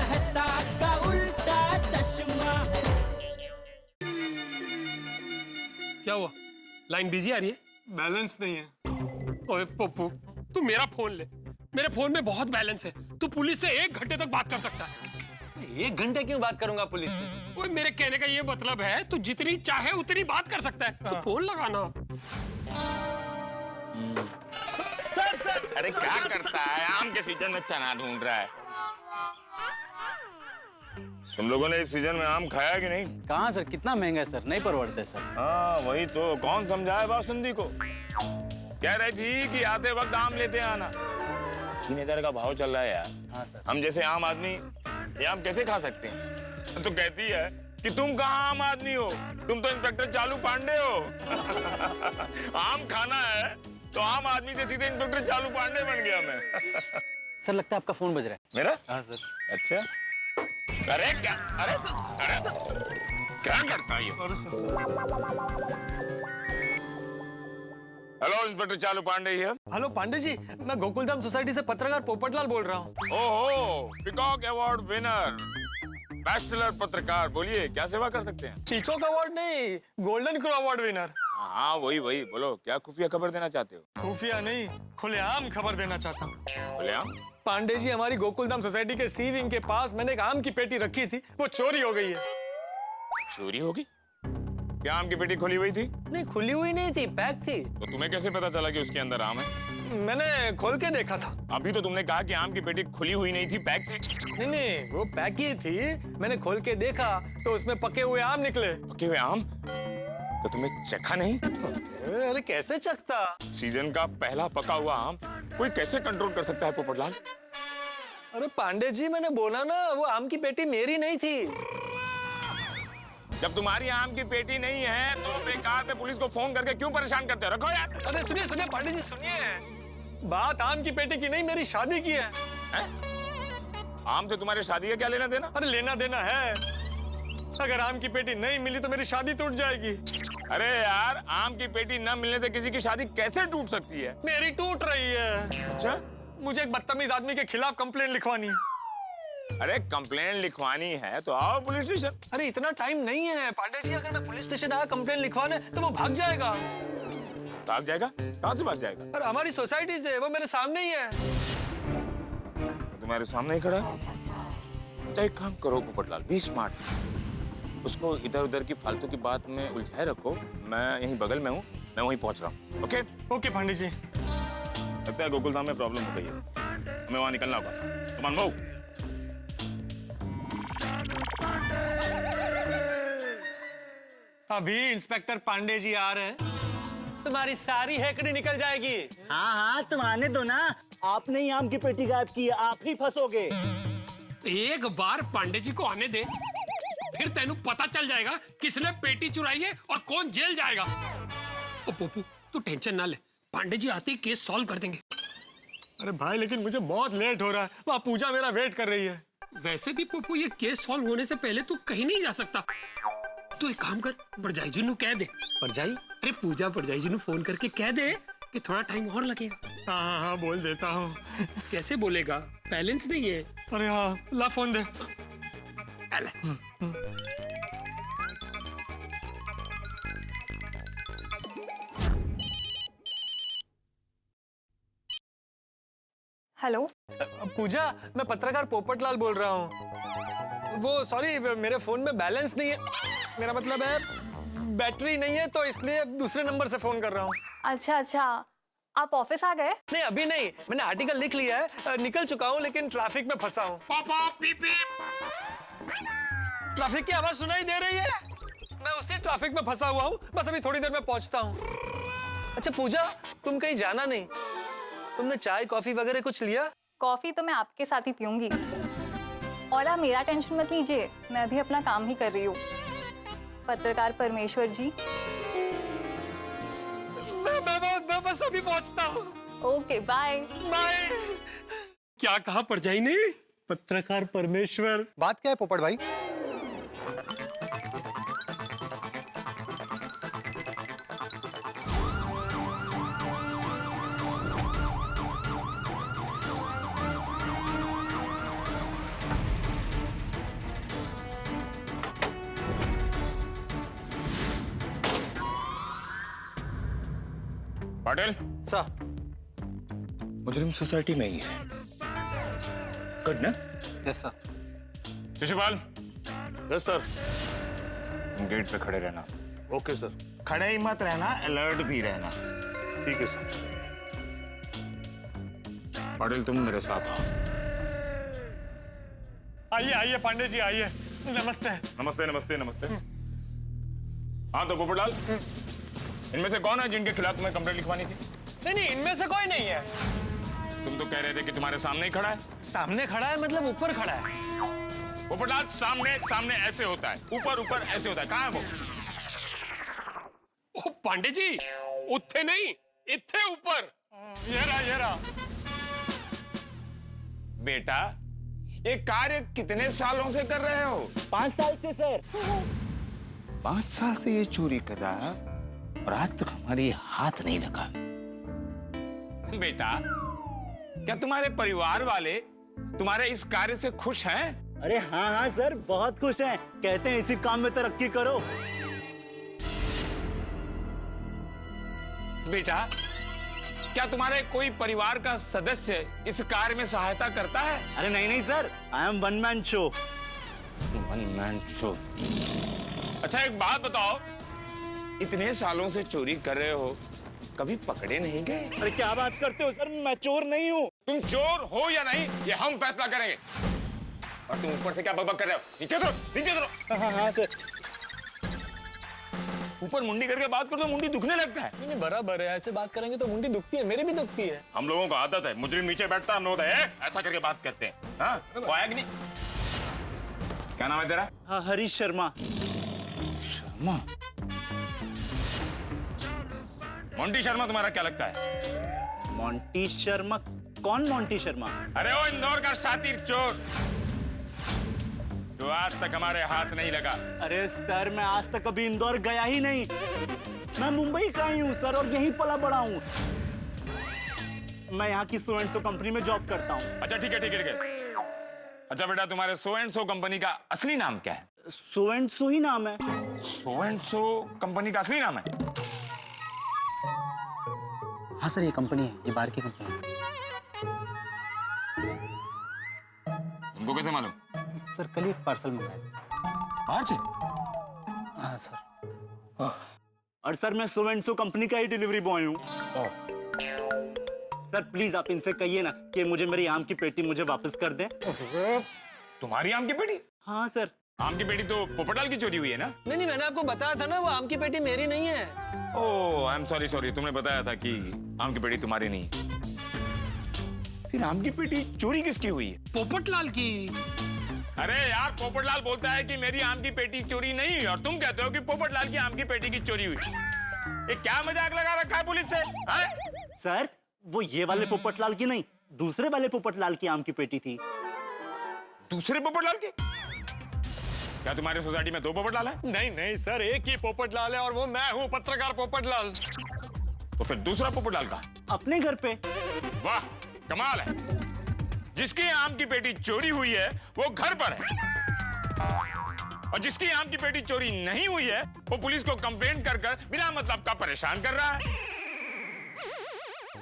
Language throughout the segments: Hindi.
कहता का उल्टा चश्मा। क्या हुआ? लाइन बिजी आ रही है? बैलेंस नहीं है। ओए पप्पू, तू मेरा फोन ले, मेरे फोन में बहुत बैलेंस है। तू पुलिस से 1 घंटे तक बात कर सकता है। 1 घंटे क्यों बात करूंगा पुलिस से? ओए मेरे कहने का ये मतलब है, तू जितनी चाहे उतनी बात कर सकता है। तो फोन लगाना। सर अरे क्या करता है? आम के सीजन में चना ढूंढ रहा है। तुम लोगों ने इस सीजन में आम खाया कि नहीं? कहाँ सर, कितना महंगा है सर, नहीं परवड़ते सर। हाँ वही तो, कौन समझाए बासुंदी को? कह रही थी कि आते वक्त आम लेते आना। 3000 का भाव चल रहा है यार। हाँ सर। हम जैसे आम आदमी ये आम कैसे खा सकते हैं? तो कहती है कि तुम कहाँ आम आदमी हो, तुम तो इंस्पेक्टर चालू पांडे हो। आम खाना है तो आम आदमी से सीधे इंस्पेक्टर चालू पांडे बन गया मैं। सर लगता है आपका फोन बज रहा है। मेरा? हाँ सर। अच्छा, अरे क्या, अरे क्या करता है ये? हेलो इंस्पेक्टर चालू पांडे हियर। हेलो पांडे जी, मैं गोकुलधाम सोसाइटी से पत्रकार पोपटलाल बोल रहा हूँ। ओहो, पीकॉक अवार्ड विनर, बैचलर पत्रकार। बोलिए क्या सेवा कर सकते हैं? पीकॉक अवार्ड नहीं, गोल्डन क्रो अवार्ड विनर। हाँ वही बोलो, क्या खुफिया खबर देना चाहते हो? खुफिया नहीं, खुलेआम खबर देना चाहता हूँ। खुलेआम? पांडे जी, हमारी गोकुलधाम सोसाइटी के सी विंग के पास मैंने एक आम की पेटी रखी थी, वो चोरी हो गई है। चोरी होगी? क्या आम की पेटी खुली हुई थी? नहीं, खुली हुई नहीं थी, पैक थी। तो तुम्हें कैसे पता चला कि उसके अंदर आम है? मैंने खोल के देखा था। अभी तो तुमने कहा कि आम की पेटी खुली हुई नहीं थी, पैक थी। नहीं, वो पैक ही थी। मैंने खोल के देखा तो उसमें पके हुए आम निकले। पके हुए आम? तो तुम्हें चखा नहीं? अरे कैसे चखता? सीजन का पहला पका हुआ आम कोई कैसे कंट्रोल कर सकता है पोपटलाल? अरे पांडे जी, मैंने बोला ना, वो आम की पेटी मेरी नहीं थी। जब तुम्हारी आम की पेटी नहीं है तो बेकार में पुलिस को फोन करके क्यों परेशान करते हो? रखो यार। अरे सुनिए पांडे जी, सुनिए। बात आम की पेटी की नहीं, मेरी शादी की है। आम से तुम्हारी शादी का क्या लेना देना? अरे लेना देना है। अगर आम की पेटी नहीं मिली तो मेरी शादी टूट जाएगी। अरे यार, आम की पेटी न मिलने से किसी की शादी कैसे टूट सकती है? मेरी टूट रही है। अच्छा, मुझे एक बदतमीज आदमी के खिलाफ कंप्लेंट लिखवानी है। अरे कंप्लेंट लिखवानी है तो आओ पुलिस स्टेशन। अरे इतना टाइम नहीं है पांडे जी, अगर मैं पुलिस स्टेशन आया कंप्लेंट लिखवाने तो वो भाग जाएगा। भाग जाएगा? कहाँ से भाग जाएगा? अरे हमारी सोसाइटी से, वो मेरे सामने ही है। तुम्हारे सामने ही खड़ा है? तो एक काम करो पोपटलाल, बी स्मार्ट। उसको इधर उधर की फालतू की बात में उलझाए रखो। मैं यहीं बगल में हूँ, मैं वहीं पहुंच रहा हूँ। ओके ओके पांडे जी। लगता है गोकुलधाम में प्रॉब्लम हो गई है, हमें वहां निकलना होगा। Come on move. अभी इंस्पेक्टर पांडे जी आ रहे हैं, तुम्हारी सारी हेकड़ी निकल जाएगी। हाँ हाँ, तुम आने दो ना। आपने ही आम की पेटी गायब की है, आप ही फंसोगे। एक बार पांडे जी को आने दे, फिर तेनू पता चल जाएगा किसने पेटी चुराई है और कौन जेल जाएगा। ओ पप्पू, तू टेंशन ना ले, पांडे जी आते ही केस सॉल्व कर देंगे। अरे भाई, लेकिन मुझे बहुत लेट हो रहा है, वहाँ पूजा मेरा वेट कर रही है। वैसे भी पप्पू, ये केस सॉल्व होने से पहले तू कहीं नहीं जा सकता। तू एक काम कर, भरजाई जी नू कह दे। भरजाई? अरे पूजा भरजाई जी नू फोन करके कह दे कि थोड़ा टाइम और लगेगा। हाँ, बोल देता हूँ। कैसे बोलेगा? बैलेंस नहीं है। अरे हाँ, ला फोन दे। हेलो पूजा, मैं पत्रकार पोपटलाल बोल रहा हूँ। वो सॉरी, मेरे फोन में बैलेंस नहीं है। मेरा मतलब है बैटरी नहीं है, तो इसलिए दूसरे नंबर से फोन कर रहा हूँ। अच्छा, आप ऑफिस आ गए? नहीं, अभी नहीं, मैंने आर्टिकल लिख लिया है, निकल चुका हूँ, लेकिन ट्रैफिक में फंसा हूँ। ट्रैफिक की आवाज सुनाई दे रही है? मैं उसी ट्रैफिक में फंसा हुआ हूँ, बस अभी थोड़ी देर में पहुंचता हूँ। अच्छा पूजा, तुम कहीं जाना नहीं? तुमने चाय कॉफी वगैरह कुछ लिया? कॉफी तो मैं आपके साथ ही पीऊंगी, और आप मेरा टेंशन मत लीजिए, मैं अभी अपना काम ही कर रही हूँ। पत्रकार परमेश्वर जी। मैं बस अभी पहुंचता हूँ। Okay, bye bye. क्या कहा भरजाई ने? पत्रकार परमेश्वर। बात क्या है पोपट भाई? पाटिल सर। मुजरिम सोसाइटी में ही है। गुड ना? Yes sir. Shishupal, yes sir. Gate पे खड़े रहना। Okay sir. खड़े ही मत रहना, अलर्ट भी रहना। ठीक है सर। पाटिल तुम मेरे साथ आओ। आइए आइए पांडे जी आइए। नमस्ते। नमस्ते नमस्ते नमस्ते। हाँ तो पोपटलाल, इनमें से कौन है जिनके खिलाफ तुम्हें कंप्लेंट लिखवानी थी? नहीं, इनमें से कोई नहीं है। तुम तो कह रहे थे कि तुम्हारे सामने ही खड़ा है। सामने खड़ा है मतलब ऊपर खड़ा है। पोपटलाल, सामने सामने ऐसे होता है, ऊपर ऊपर ऐसे होता है। कहाँ है वो? ओ पांडे जी, उत्थे नहीं, इत्थे ऊपर। ये रहा। बेटा, ये कार्य कितने सालों से कर रहे हो? 5 साल से सर। 5 साल से ये चोरी कर रहा है और आज तक हमारी हाथ नहीं लगा। बेटा, क्या तुम्हारे परिवार वाले तुम्हारे इस कार्य से खुश हैं? अरे हाँ सर, बहुत खुश हैं। कहते हैं इसी काम में तरक्की करो। बेटा, क्या तुम्हारे कोई परिवार का सदस्य इस कार्य में सहायता करता है? अरे नहीं sir, I am one man show. One man show. अच्छा एक बात बताओ, इतने सालों से चोरी कर रहे हो, कभी पकड़े नहीं गए? अरे क्या बात करते हो सर, मैं चोर नहीं हूँ। तुम चोर हो या नहीं, ये हम फैसला करेंगे। और तुम ऊपर से क्या बकबक कर रहे हो? नीचे उतरो, नीचे उतरो। हाँ सर। ऊपर मुंडी करके बात करो तो मुंडी दुखने लगता है। नहीं बराबर है, ऐसे बात करेंगे तो मुंडी दुखती है, मेरी भी दुखती है। हम लोगों को आदत है, मुजरिम नीचे बैठता है, हम लोग ऐसा करके बात करते हैं। हाँ, वो आया कि नहीं? क्या नाम है तेरा? हाँ, हरीश शर्मा। शर्मा? मोंटी शर्मा तुम्हारा क्या लगता है? मोंटी शर्मा? कौन मोंटी शर्मा? अरे वो इंदौर का शातिर चोर जो आज तक हमारे हाथ नहीं लगा। अरे सर, मैं आज तक कभी इंदौर गया ही नहीं। मैं मुंबई का ही हूँ सर, और यहीं पला बड़ा हूँ। मैं यहाँ की सो एंड सो कंपनी में जॉब करता हूँ। अच्छा ठीक है, ठीक है, ठीक है। अच्छा बेटा, तुम्हारे सो एंड सो कंपनी का असली नाम क्या है? सो एंड सो ही नाम है। सो एंड सो कंपनी का असली नाम है? हाँ सर, ये कंपनी है, ये बाहर की कंपनी है। तुमको कैसे मालूम? सर कल ही एक पार्सल मंगाया था। बाहर से? हाँ सर। और सर मैं सो एंड सो कंपनी का ही डिलीवरी बॉय हूँ। सर प्लीज आप इनसे कहिए ना कि मुझे मेरी आम की पेटी मुझे वापस कर दें। तुम्हारी आम की पेटी? हाँ सर। आम की पेटी तो पोपटलाल की चोरी हुई है ना? नहीं, मैंने आपको बताया था ना, वो आम की पेटी मेरी नहीं है। ओह, आई एम सॉरी सॉरी, तुमने बताया था कि आम की पेटी तुम्हारी नहीं। फिर आम की पेटी चोरी किसकी हुई है? पोपटलाल की। अरे यार, पोपटलाल बोलता है कि मेरी आम की पेटी चोरी नहीं हुई और तुम कहते हो कि पोपटलाल की आम की पेटी की चोरी हुई। ये क्या मजाक लगा रखा है पुलिस से? सर वो ये वाले पोपटलाल की नहीं, दूसरे वाले पोपटलाल की आम की पेटी थी। दूसरे पोपटलाल की? क्या तुम्हारी सोसाइटी में 2 पोपटलाल है? नहीं सर, एक ही पोपटलाल है और वो मैं हूँ, पत्रकार पोपटलाल। तो फिर दूसरा पोपटलाल का? अपने घर पे। वाह, कमाल है। जिसकी आम की पेटी चोरी हुई है वो घर पर है, और जिसकी आम की पेटी चोरी नहीं हुई है वो पुलिस को कंप्लेंट कर कर बिना मतलब का परेशान कर रहा है।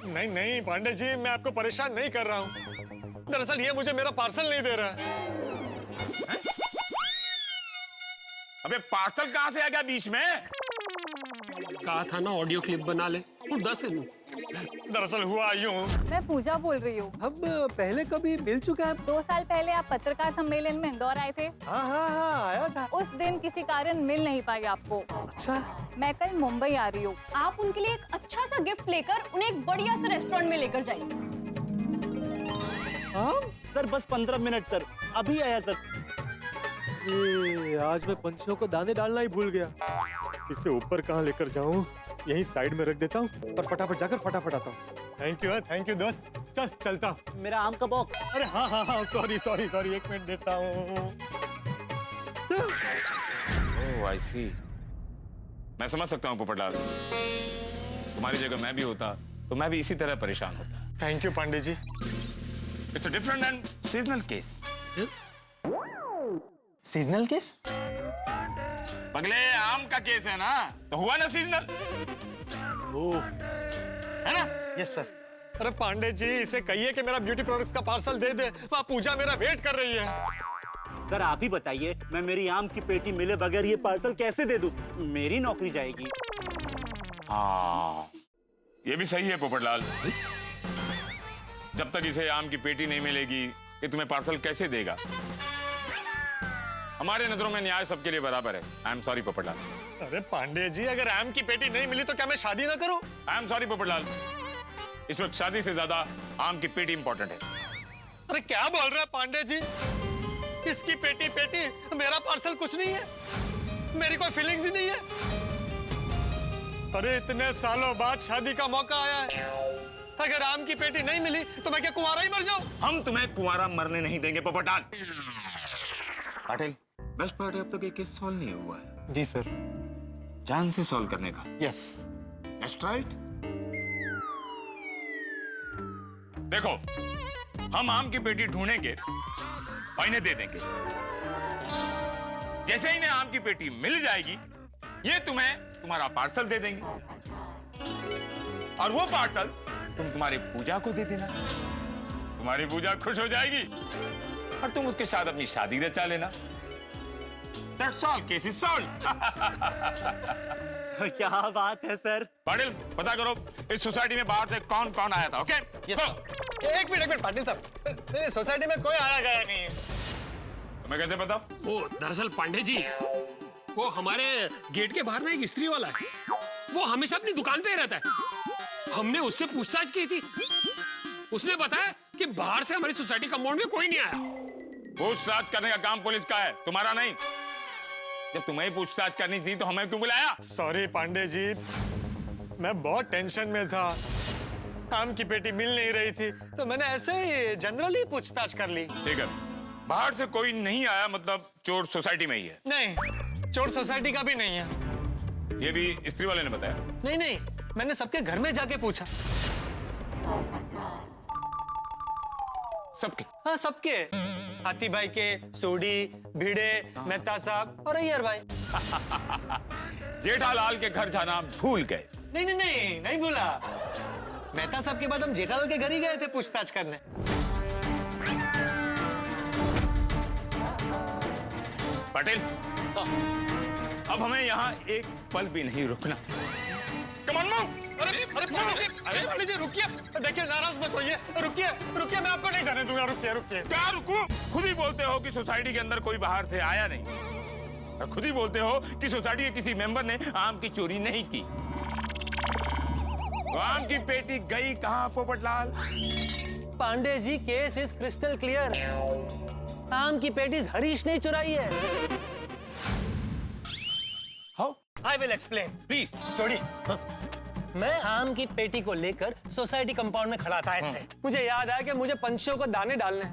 नहीं पांडे जी, मैं आपको परेशान नहीं कर रहा हूँ। दरअसल ये मुझे मेरा पार्सल नहीं दे रहा है। अबे पार्सल कहां से आ गया बीच में? कहा था ना ऑडियो क्लिप बना ले, उड़ा से लूं। दरअसल हुआ यूं। मैं पूजा बोल रही हूँ। अब पहले कभी मिल चुका है? 2 साल पहले आप पत्रकार सम्मेलन में इंदौर आए थे। हाँ आया था। उस दिन किसी कारण मिल नहीं पाई आपको। अच्छा। मैं कल मुंबई आ रही हूँ। आप उनके लिए एक अच्छा सा गिफ्ट लेकर उन्हें एक बढ़िया से रेस्टोरेंट में लेकर जाइए। हाँ? सर बस 15 मिनट सर, अभी आया सर। आज मैं पंछियों को दाने डालना ही भूल गया। इसे ऊपर कहाँ लेकर जाऊँ? यहीं साइड में रख देता हूँ और फटाफट जाकर फटाफट आता हूँ। थैंक यू दोस्त। चलता हूँ। मेरा आम का बॉक्स। अरे हाँ, सॉरी 1 मिनट देता हूँ। ओह आई सी। मैं समझ सकता हूँ पोपटलाल, तुम्हारी जगह मैं भी होता तो मैं भी इसी तरह परेशान होता। Thank you Pandey ji. It's a different and seasonal case. Seasonal case? पगले आम का केस है ना, तो हुआ ना सीजनल। है ना? Yes sir. अरे पांडे जी, इसे कहिए कि मेरा ब्यूटी प्रोडक्ट्स का पार्सल दे दे। वहाँ पूजा मेरा वेट कर रही है। सर आप ही बताइए, मैं मेरी आम की पेटी मिले बगैर ये पार्सल कैसे दे दूं? मेरी नौकरी जाएगी। हाँ, ये भी सही है पोपटलाल। जब तक इसे आम की पेटी नहीं मिलेगी, ये तुम्हें पार्सल कैसे देगा? हमारे नजरों में न्याय सबके लिए बराबर है। I am sorry Popatlal. अरे पांडे जी, अगर आम की पेटी नहीं मिली तो क्या मैं शादी ना करूं? I am sorry Popatlal. इस वक्त शादी से ज्यादा आम की पेटी इंपॉर्टेंट है। अरे क्या बोल रहे हैं पांडे जी? इसकी पेटी पेटी, मेरा पार्सल कुछ नहीं है। मेरी कोई फीलिंग्स ही नहीं है। अरे इतने सालों बाद शादी का मौका आया है। अगर आम की पेटी नहीं मिली तो मैं क्या कुंवारा ही मर जाऊं? हम तुम्हें कुंवारा मरने नहीं देंगे पोपटलाल। पाटिल, बेस्ट पार्ट है अब तक ये केस सॉल्व नहीं हुआ है। जी सर। जान से सॉल्व करने का। यस। That's right. देखो, हम आम की पेटी ढूंढेंगे और इन्हें दे देंगे। जैसे इन्हें आम की पेटी मिल जाएगी, ये तुम्हें तुम्हारा पार्सल दे देंगे और वो पार्सल तुम तुम्हारी पूजा को दे देना। तुम्हारी पूजा खुश हो जाएगी और तुम उसके साथ अपनी शादी रचा लेना। That's all, case is solved. क्या बात है सर। पाटिल, पता करो इस सोसाइटी में बाहर से कौन कौन आया था। ओके? Yes sir. एक मिनट पाटिल साहब, मेरी सोसाइटी में कोई आया गया नहीं है। तुम्हें कैसे पता? वो दरअसल पांडे जी, वो हमारे गेट के बाहर ना एक स्त्री वाला है। वो हमेशा अपनी दुकान पे ही रहता है। हमने उससे पूछताछ की थी। उसने बताया कि बाहर से हमारी सोसाइटी कंपाउंड में कोई नहीं आया। पूछताछ करने का काम पुलिस का है, तुम्हारा नहीं। जब तुम्हें पूछताछ करनी थी तो हमें क्यों बुलाया? सॉरी पांडे जी, मैं बहुत टेंशन में था। आम की पेटी मिल नहीं रही थी तो मैंने ऐसे ही जनरली पूछताछ कर ली। ठीक है, बाहर से कोई नहीं आया मतलब चोर सोसाइटी में ही है? नहीं, चोर सोसाइटी का भी नहीं है। ये भी स्त्री वाले ने बताया? नहीं, मैंने सबके घर में जाके पूछा। सबके? हाँ, सबके। हाथी भाई के, सोडी, भिड़े, मेहता साहब और अय्यर भाई। जेठालाल के घर जाना भूल गए? नहीं भूला। मेहता साहब के बाद हम जेठालाल के घर ही गए थे पूछताछ करने। पटेल, अब हमें यहाँ एक पल भी नहीं रुकना। Come on, move! अरे पांडे जी रुकिए। देखिए, नाराज मत होइए। रुकिए, मैं आपको नहीं जाने दूंगा। रुकिए। क्या रुकूं? खुद ही बोलते हो कि सोसाइटी के अंदर कोई बाहर से आया नहीं और खुद ही बोलते हो कि सोसाइटी के किसी मेंबर ने आम की चोरी नहीं की। तो आम की पेटी गई कहाँ Popatlal? Pandey ji, case is crystal clear. आम की पेटी हरीश ने चुराई है। How? I will explain. Please. Sorry. मैं आम की पेटी को लेकर सोसाइटी कंपाउंड में खड़ा था ऐसे। मुझे याद आया कि मुझे पंछियों को दाने डालने हैं।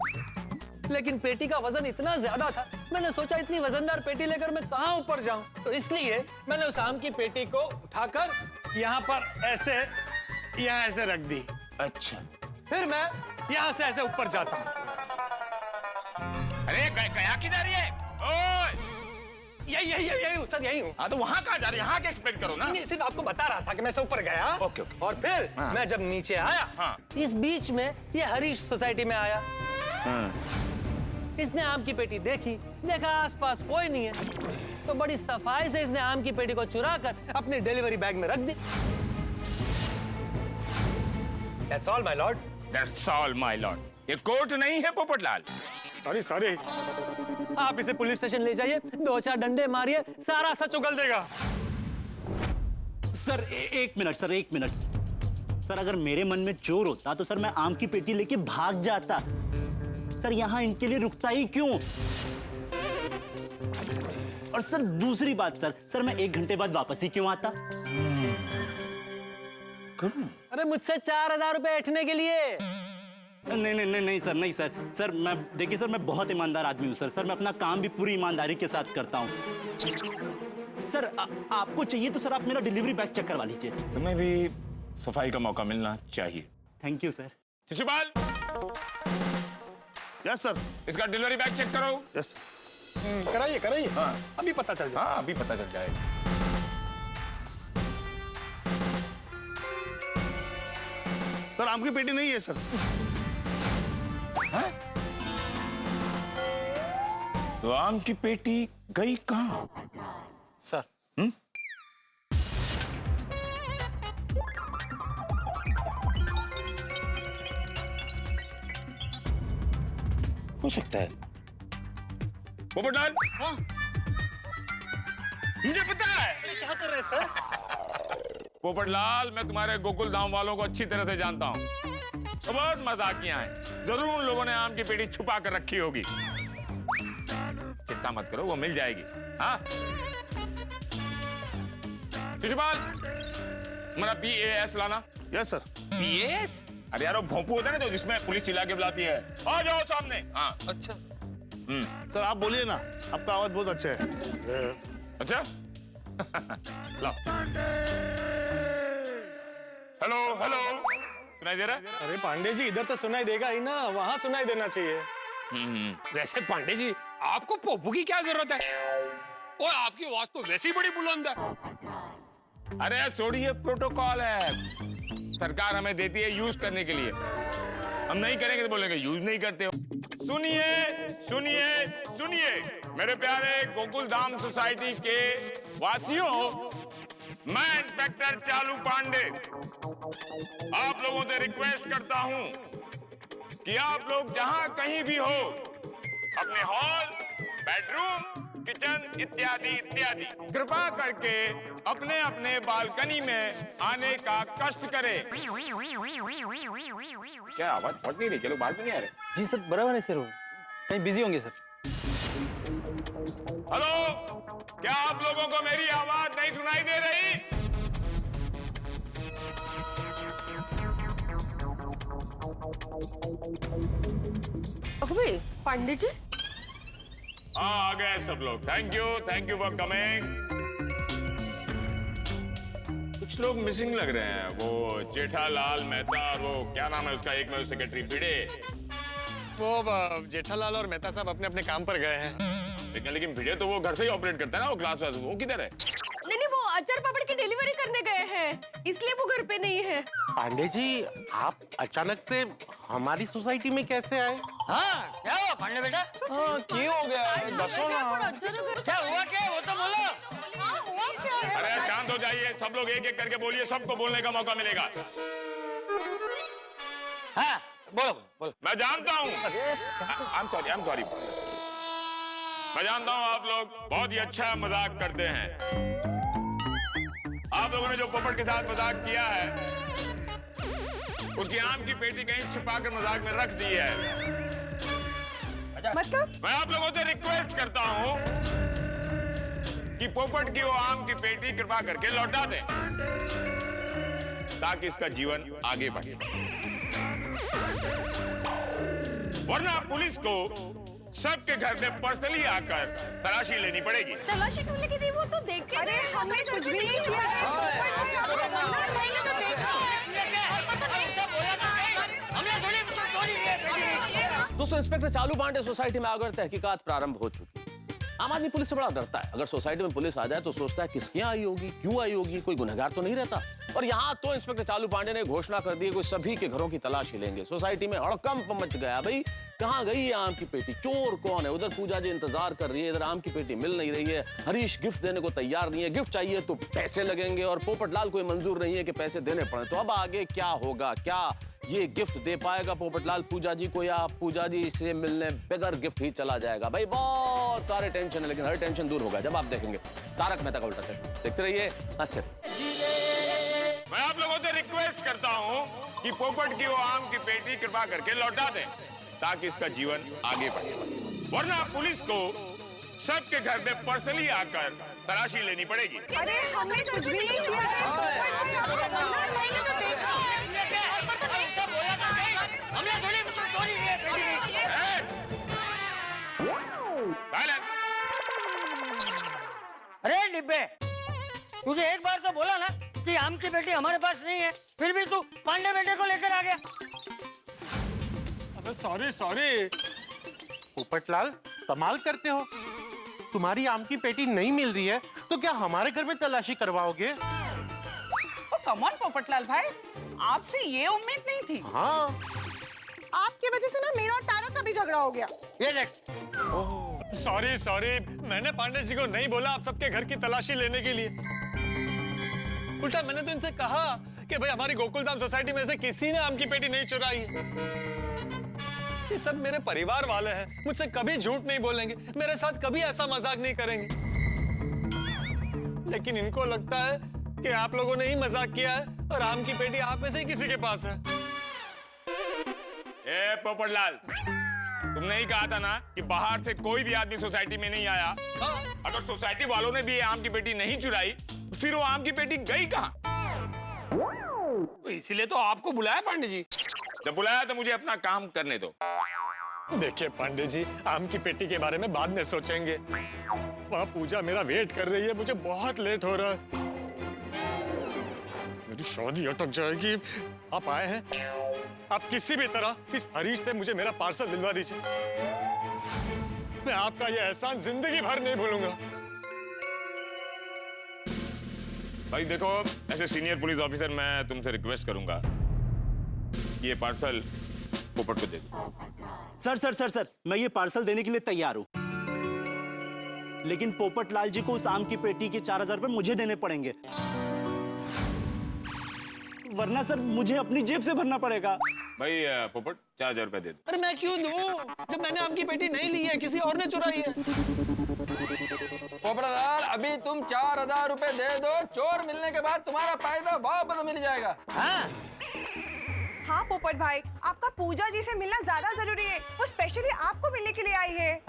लेकिन पेटी का वजन इतना ज्यादा था, मैंने सोचा इतनी वजनदार पेटी लेकर मैं कहाँ ऊपर जाऊं। तो इसलिए मैंने उस आम की पेटी को उठाकर यहाँ पर ऐसे रख दी। अच्छा, फिर मैं यहाँ से ऐसे ऊपर जाता हूँ। अरे गया किधर ये? ओए! यही उस्ताद, यही हूँ। हाँ, तो वहाँ कहाँ जा रहे? यहाँ के एक्सप्लेन करो ना। नहीं, सिर्फ आपको बता रहा था कि मैं से ऊपर गया। ओके। और फिर हाँ। मैं जब नीचे आया, हाँ। इस बीच में ये हरीश सोसाइटी में आया। इसने आम की पेटी देखी, देखा आसपास कोई नहीं है, तो बड़ी सफाई से इसने आम की पेटी को चुरा कर अपने डिलीवरी बैग में रख दी। That's all, my lord. That's all, my lord. ये कोर्ट नहीं है पोपटलाल। सॉरी। आप इसे पुलिस स्टेशन ले जाइए, 2-4 डंडे मारिए, सारा सच उगल देगा। सर एक मिनट। सर अगर मेरे मन में चोर होता तो सर मैं आम की पेटी लेके भाग जाता। सर यहाँ इनके लिए रुकता ही क्यों? और सर दूसरी बात, सर मैं 1 घंटे बाद वापस ही क्यों आता? अरे मुझसे 4000 रुपए ऐंठने के लिए। नहीं सर मैं देखिए सर, मैं बहुत ईमानदार आदमी हूँ सर मैं अपना काम भी पूरी ईमानदारी के साथ करता हूँ। सर आपको चाहिए तो सर आप मेरा डिलीवरी बैग चेक करवा लीजिए। तुम्हें भी सफाई का मौका मिलना चाहिए। Thank you sir. Shishupal, yes sir. इसका डिलीवरी बैग चेक करो। यस कराइए। हाँ। अभी पता चल जाए। हाँ, अभी पता चल जाएगा। 1 आम की पेटी नहीं है सर। तो आम की पेटी गई कहाँ? सर हो सकता है पोपटलाल। मुझे पता है। क्या कर रहे हैं सर? पोपटलाल, मैं तुम्हारे गोकुल धाम वालों को अच्छी तरह से जानता हूँ। तो बहुत मजाकियां हैं। जरूर उन लोगों ने आम की पेटी छुपा कर रखी होगी। चिंता मत करो, वो मिल जाएगी। हाँ शिशुपाल, हमारा PAS लाना। Yes sir. पीएस? अरे यार वो भोंपू होता है ना, तो जिसमें पुलिस चिल्ला के बुलाती है। आ जाओ सामने। हाँ अच्छा। सर आप बोलिए ना, आपका आवाज बहुत अच्छा है। अच्छा लो। हेलो हेलो, सुनाई दे रहा है? अरे पांडे जी, इधर तो सुनाई देगा ही ना, वहां सुनाई देना चाहिए। वैसे पांडे जी, आपको पोपू की क्या जरूरत है? और आपकी आवाज तो वैसे ही बड़ी बुलंद है। अरे छोड़िए, प्रोटोकॉल है, सरकार हमें देती है यूज करने के लिए। हम नहीं करेंगे तो बोलेंगे यूज नहीं करते हो। सुनिए सुनिए सुनिए, मेरे प्यारे गोकुल धाम सोसाइटी के वासियों, मैं इंस्पेक्टर चालू पांडे आप लोगों से रिक्वेस्ट करता हूं कि आप लोग जहां कहीं भी हो, अपने हॉल, बेडरूम, किचन इत्यादि इत्यादि, कृपा करके अपने अपने बालकनी में आने का कष्ट करें। क्या आवाज पहुंच नहीं रही? चलो बाहर भी नहीं आ रहे। जी सर, बराबर है सर, वो कहीं बिजी होंगे सर। हेलो, क्या आप लोगों को मेरी आवाज नहीं सुनाई दे रही? अबे पांडे जी, हाँ आ गए सब लोग। Thank you for coming. कुछ लोग मिसिंग लग रहे हैं। वो जेठालाल मेहता और वो क्या नाम है उसका, एक में सेक्रेटरी भिड़े। वो जेठालाल और मेहता साहब अपने अपने काम पर गए हैं। लेकिन भिड़े तो वो घर से ही ऑपरेट करता है ना, वो क्लास वाला। वो किधर है? नहीं वो अचार पापड़ की डिलीवरी करने गए हैं, इसलिए वो घर पे नहीं है। पांडे जी, आप अचानक से हमारी सोसाइटी में कैसे आए? हाँ क्या हुआ पांडे बेटा? क्यों हो गया? दसो ना। क्या हुआ, क्या वो तो बोलो। अरे शांत हो जाइए, सब लोग एक एक करके बोलिए, सबको बोलने का मौका मिलेगा। हाँ बोलो बोलो। मैं जानता हूँ, आई एम सॉरी, मैं जानता हूँ आप लोग बहुत ही अच्छा मजाक करते हैं। आप लोगों ने जो पोपट के साथ मजाक किया है, उसकी आम की पेटी कहीं छिपा कर मजाक में रख दी है। मतलब? मैं आप लोगों से रिक्वेस्ट करता हूँ कि पोपट की वो आम की पेटी कृपा करके लौटा दें, ताकि इसका जीवन आगे बढ़े। वरना पुलिस को सबके घर में पर्सनली आकर तलाशी लेनी पड़ेगी। तलाशी क्यों लेके दी? वो तो देख के। अरे हमने कुछ भी नहीं किया। दोस्तों, इंस्पेक्टर चालू पांडे सोसाइटी में आकर तहकीकात प्रारंभ हो चुकी है। आम आदमी पुलिस से बड़ा डरता है। अगर सोसाइटी में पुलिस आ जाए तो सोचता है किसके यहाँ आई होगी, क्यों आई होगी, कोई गुनहगार तो नहीं रहता। और यहाँ तो इंस्पेक्टर चालू पांडे ने घोषणा कर दी है, कोई सभी के घरों की तलाशी लेंगे। सोसाइटी में हड़कंप मच गया। भाई कहाँ गई ये आम की पेटी, चोर कौन है? उधर पूजा जी इंतजार कर रही है, इधर आम की पेटी मिल नहीं रही है। हरीश गिफ्ट देने को तैयार नहीं है, गिफ्ट चाहिए तो पैसे लगेंगे, और पोपटलाल को मंजूर नहीं है कि पैसे देने पड़े। तो अब आगे क्या होगा? क्या ये गिफ्ट दे पाएगा पोपटलाल पूजा जी को, या पूजा जी से मिलने बगैर गिफ्ट ही चला जाएगा? भाई बहुत सारे टेंशन है, लेकिन हर टेंशन दूर होगा जब आप देखेंगे तारक मेहता का उल्टा चश्मा। देखते रहिए, हंसते रहिए। मैं आप लोगों से रिक्वेस्ट करता हूँ कि पोपट की वो आम की पेटी कृपा करके लौटा दें, ताकि इसका जीवन आगे बढ़े। वरना पुलिस को सबके घर में पर्सनली आकर तलाशी लेनी पड़ेगी। अरे हमने कुछ भी नहीं अरे डिब्बे, तुझे एक बार तो बोला ना कि आम की पेटी हमारे पास नहीं है, फिर भी तू पांडे बेटे को लेकर आ गया। अबे सॉरी। पोपटलाल, कमाल करते हो। तुम्हारी आम की पेटी नहीं मिल रही है तो क्या हमारे घर में तलाशी करवाओगे? कम ऑन पोपटलाल भाई, आपसे ये उम्मीद नहीं थी। हाँ आपकी वजह से ना मेरा और तारा का भी झगड़ा हो गया। ये देख, सॉरी सॉरी, मैंने पांडे जी को नहीं बोला आप सबके घर की तलाशी लेने के लिए। उल्टा मैंने तो इनसे कहा कि भाई हमारी गोकुलधाम सोसाइटी में से किसी ने आम की पेटी नहीं चुराई है। ये सब मेरे परिवार वाले हैं, मुझसे कभी झूठ नहीं बोलेंगे, मेरे साथ कभी ऐसा मजाक नहीं करेंगे। लेकिन इनको लगता है कि आप लोगों ने ही मजाक किया है और आम की पेटी आप में से ही किसी के पास है। ए पोपटलाल, तुमने ही कहा था ना कि बाहर से कोई भी आदमी सोसाइटी में नहीं आया। अगर सोसाइटी वालों ने भी ये आम की पेटी नहीं चुराई तो फिर वो आम की पेटी गई कहाँ? तो इसीलिए तो आपको बुलाया पांडे जी। जब बुलाया तो मुझे अपना काम करने दो। देखिए पांडे जी, आम की पेटी के बारे में बाद में सोचेंगे। वहाँ पूजा मेरा वेट कर रही है, मुझे बहुत लेट हो रहा है। मेरी शादी अटक जाएगी। आप आए हैं, आप किसी भी तरह इस हरीश से मुझे मेरा पार्सल दिलवा दीजिए। मैं आपका ये एहसान जिंदगी भर नहीं भूलूंगा। भाई देखो, ऐसे सीनियर पुलिस ऑफिसर मैं तुमसे रिक्वेस्ट करूंगा कि ये पार्सल पोपट को दे दो। सर, मैं ये पार्सल देने के लिए तैयार हूँ, लेकिन पोपट लाल जी को उस आम की पेटी के 4000 रुपए मुझे देने पड़ेंगे, वरना सर मुझे अपनी जेब से भरना पड़ेगा। भाई पोपट 4000 रुपए दे दो। अरे मैं क्यों दूं, जब मैंने आम की पेटी नहीं ली है, किसी और ने चुराई है। पोपटलाल, अभी तुम 4000 रुपए दे दो, चोर मिलने के बाद तुम्हारा फायदा वापस मिल जाएगा। हाँ पोपट भाई, आपका पूजा जी से मिलना ज्यादा जरूरी है, वो स्पेशली आपको मिलने के लिए आई है।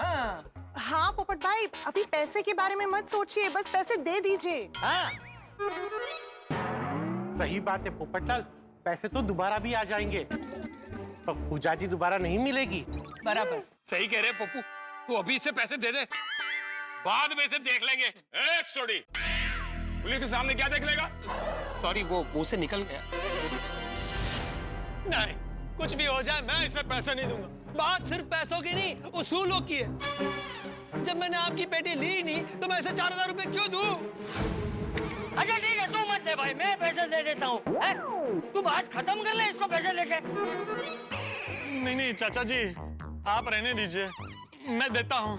हाँ पोपट भाई, अभी पैसे के बारे में मत सोचिए, बस पैसे दे दीजिए। सही बात है पोपटलाल, पैसे तो दोबारा भी आ जाएंगे, पर पूजा जी दोबारा नहीं मिलेगी। बराबर सही कह रहे पप्पू, तू अभी से पैसे दे दे, बाद में से देख लेंगे। छोड़ी, पुलिस के सामने क्या देख लेगा? सॉरी, वो मुंह से निकल गया। नहीं, कुछ भी हो जाए मैं इसे पैसे नहीं दूंगा। बात सिर्फ पैसों की नहीं, उसूलों की है। जब मैंने आपकी पेटी ली नहीं तो मैं इसे 4000 रुपए क्यों दूं? अच्छा ठीक है, तू मत दे भाई, मैं पैसे दे देता हूँ। तू बात खत्म कर ले इसको पैसे लेके। नहीं चाचा जी, आप रहने दीजिए, मैं देता हूँ।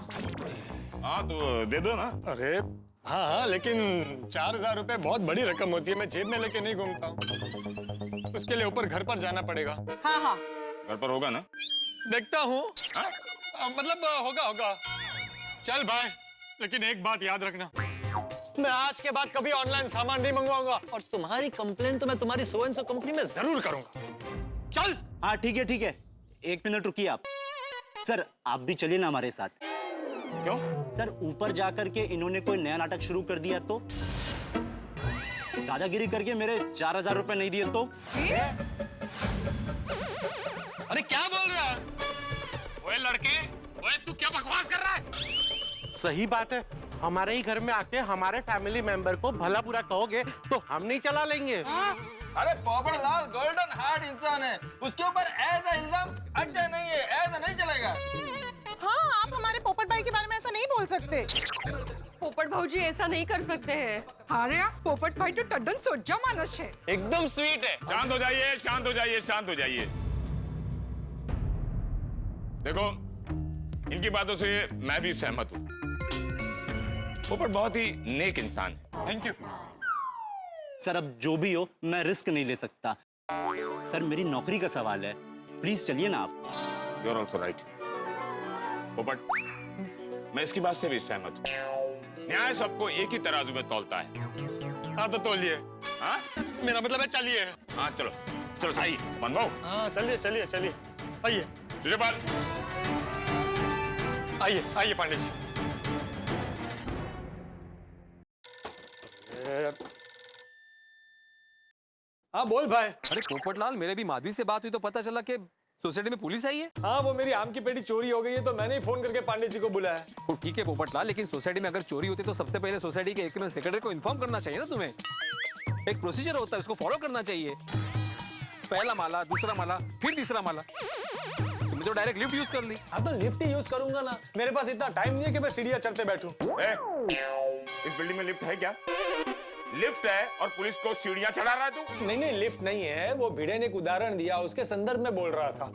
हाँ तो दे दो ना। अरे हाँ, लेकिन 4000 रुपए बहुत बड़ी रकम होती है, मैं जेब में लेके नहीं घूमता हूँ। उसके लिए ऊपर घर पर जाना पड़ेगा। हाँ घर पर होगा ना? देखता हूँ। मतलब होगा। चल भाई, लेकिन एक बात याद रखना, मैं आज के बाद कभी ऑनलाइन सामान नहीं मंगवाऊंगा, और तुम्हारी कंप्लेन तो मैं तुम्हारी सो एंड सो कंपनी में जरूर करूंगा। चल। हाँ ठीक है, 1 मिनट रुकिए आप। सर आप भी चलिए ना हमारे साथ। क्यों? सर ऊपर जाकर के इन्होंने कोई नया नाटक शुरू कर दिया तो, दादागिरी करके मेरे 4000 रुपए नहीं दिए तो। अरे क्या बोल रहा है? ओए लड़के, ओए तू क्या बकवास कर रहा है? सही बात है, हमारे ही घर में आके हमारे फैमिली मेंबर को भला बुरा कहोगे तो हम नहीं चला लेंगे। अरे पोपटलाल गोल्डन हार्ट इंसान है, उसके ऊपर ऐसा इल्जाम अच्छा नहीं है, ऐसा नहीं चलेगा। हाँ, आप हमारे पोपट भाई के बारे में ऐसा नहीं बोल सकते। पोपट भाऊजी ऐसा नहीं कर सकते हैं। अरे पोपट भाई तो टड्डन सोजा मानस है, एकदम स्वीट है। शांत हो जाइए, शांत हो जाइए, शांत हो जाइए। देखो, इनकी बातों से मैं भी सहमत हूँ। पोपट बहुत ही नेक इंसान है। Thank you. सर अब जो भी हो, मैं रिस्क नहीं ले सकता। सर मेरी नौकरी का सवाल है, प्लीज चलिए ना आप। You are also right. Popat, मैं इसकी बात से भी सहमत हूँ। न्याय सबको एक ही तराजू में तौलता है। हाँ तो तोलिए। हाँ? मेरा मतलब है चलिए। हाँ चलो, आइए मनभाऊ। हाँ चलिए। आइए तुझे बात। आइए पांडे जी। हाँ बोल भाई। अरे पोपटलाल, मेरे भी माधवी से बात हुई तो पता चला कि सोसाइटी में पुलिस आई है। हाँ, वो मेरी आम की पेटी चोरी हो गई है तो मैंने ही फोन करके पांडे जी को बुलाया। तो ठीक है पोपटलाल, लेकिन सोसाइटी में अगर चोरी होती तो सबसे पहले सोसाइटी के एक सेक्रेटरी को इन्फॉर्म करना चाहिए ना तुम्हें। एक प्रोसीजर होता है, उसको फॉलो करना चाहिए। पहला माला, दूसरा माला, फिर तीसरा माला। तुमने तो डायरेक्ट लिफ्ट यूज कर ली। हाँ तो लिफ्ट ही यूज करूंगा ना, मेरे पास इतना टाइम नहीं है कि मैं सीढ़ियां चढ़ते बैठूं। इस बिल्डिंग में लिफ्ट है क्या? लिफ्ट है और पुलिस को सीढ़ियां चढ़ा रहा है तू? नहीं नहीं, लिफ्ट नहीं है, वो भिड़े ने एक उदाहरण दिया, उसके संदर्भ में बोल रहा था।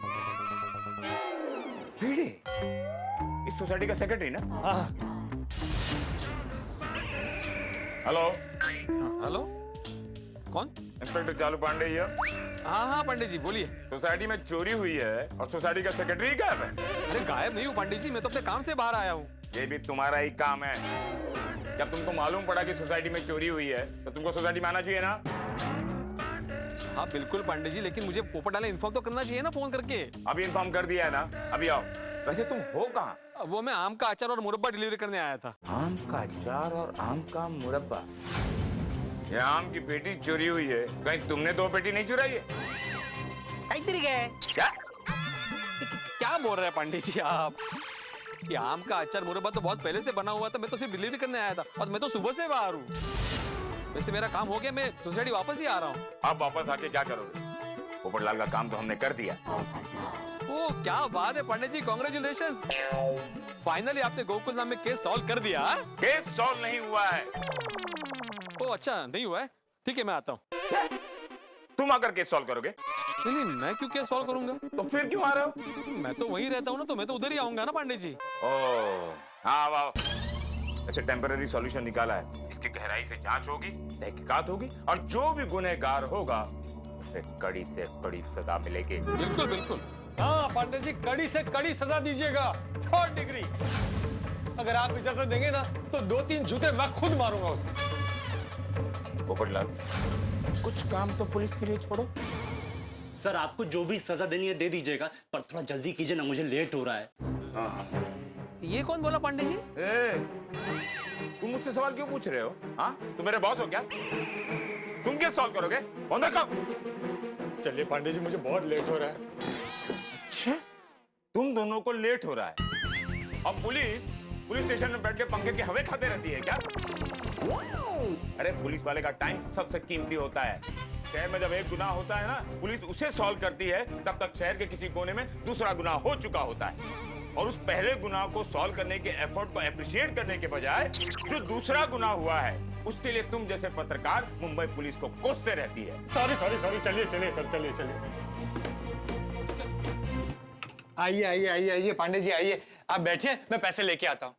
भिड़े इस सोसाइटी का सेक्रेटरी ना? हाँ। हेलो हेलो, कौन? इंस्पेक्टर चालू पांडे ये। हाँ हाँ पंडित जी बोलिए। सोसाइटी में चोरी हुई है और सोसाइटी का सेक्रेटरी गायब है। अरे गायब नहीं हूँ पंडित जी, मैं तो अपने काम से बाहर आया हूँ। ये भी तुम्हारा ही काम है। जब तुमको मालूम पड़ा कि सोसाइटी में चोरी हुई है तो तुमको सोसाइटी में आना चाहिए ना? हाँ बिल्कुल पंडित जी, लेकिन मुझे पोपट वाले इन्फॉर्म तो करना चाहिए ना फोन करके। अभी इन्फॉर्म कर दिया है ना, अभी आओ। वैसे तुम हो कहाँ? वो मैं आम का अचार और मुरब्बा डिलीवरी करने आया था। आम का अचार और आम का मुरब्बा? ये आम की पेटी चोरी हुई है, कहीं तुमने 2 पेटी नहीं चुराई है? क्या क्या बोल रहे हैं पंडित जी आप? ये आम का अचार मुरब्बा तो बहुत पहले से बना हुआ था, मैं तो सिर्फ डिलीवरी करने आया था और मैं तो सुबह से बाहर हूँ। वैसे मेरा काम हो गया, मैं सोसाइटी वापस ही आ रहा हूँ। आप वापस आके क्या करोगे? पोपटलाल का काम तो हमने कर दिया। ओ क्या बात है पंडित जी, कांग्रेचुलेशंस। फाइनली आपने गोकुल नाम में केस सॉल्व कर दिया। केस सॉल्व नहीं हुआ है। ओ अच्छा, नहीं हुआ है, ठीक है मैं आता हूँ। तुम आकर केस सॉल्व करोगे? नहीं नहीं, मैं क्यों केस सॉल्व करूंगा? तो फिर क्यों आ रहे हो? मैं तो वहीं रहता हूँ ना, तो मैं तो उधर ही आऊंगा ना पंडित जी। ओह हाँ वाह, ऐसे टेम्पररी सॉल्यूशन निकाला है। इसकी गहराई से जांच होगी, तहकीकात होगी और जो भी गुनहगार होगा उसे कड़ी से कड़ी सजा मिलेगी। बिल्कुल बिल्कुल। हाँ पंडित जी, कड़ी से कड़ी सजा दीजिएगा, 3rd डिग्री। अगर आप इजाजत देंगे ना तो 2-3 जूते मैं खुद मारूंगा उसे। पोपटलाल, कुछ काम तो पुलिस के लिए छोड़ो। सर आपको जो भी सजा देनी है दे दीजिएगा, पर थोड़ा जल्दी कीजिए ना, मुझे लेट हो रहा है। ये कौन बोला पंडित जी? तुम मुझसे सवाल क्यों पूछ रहे हो? हाँ, तुम मेरे बॉस हो क्या? तुम क्या सॉल्व करोगे? चलिए पांडे जी, मुझे बहुत लेट हो रहा है। अच्छा, तुम दोनों को लेट हो रहा है। अब पुलिस स्टेशन में बैठ के पंखे की हवा खाते रहती है क्या? अरे पुलिस वाले का टाइम सबसे कीमती होता है। शहर में जब एक गुनाह होता है ना, पुलिस उसे सॉल्व करती है, तब तक शहर के किसी कोने में दूसरा गुनाह हो चुका होता है। और उस पहले गुनाह को सॉल्व करने के एफर्ट को अप्रिशिएट करने के बजाय जो दूसरा गुनाह हुआ है उसके लिए तुम जैसे पत्रकार मुंबई पुलिस को कोसते रहती है। सॉरी, चलिए सर, चलिए। आइए पांडे जी, आइए, आप बैठिए, मैं पैसे लेके आता हूँ।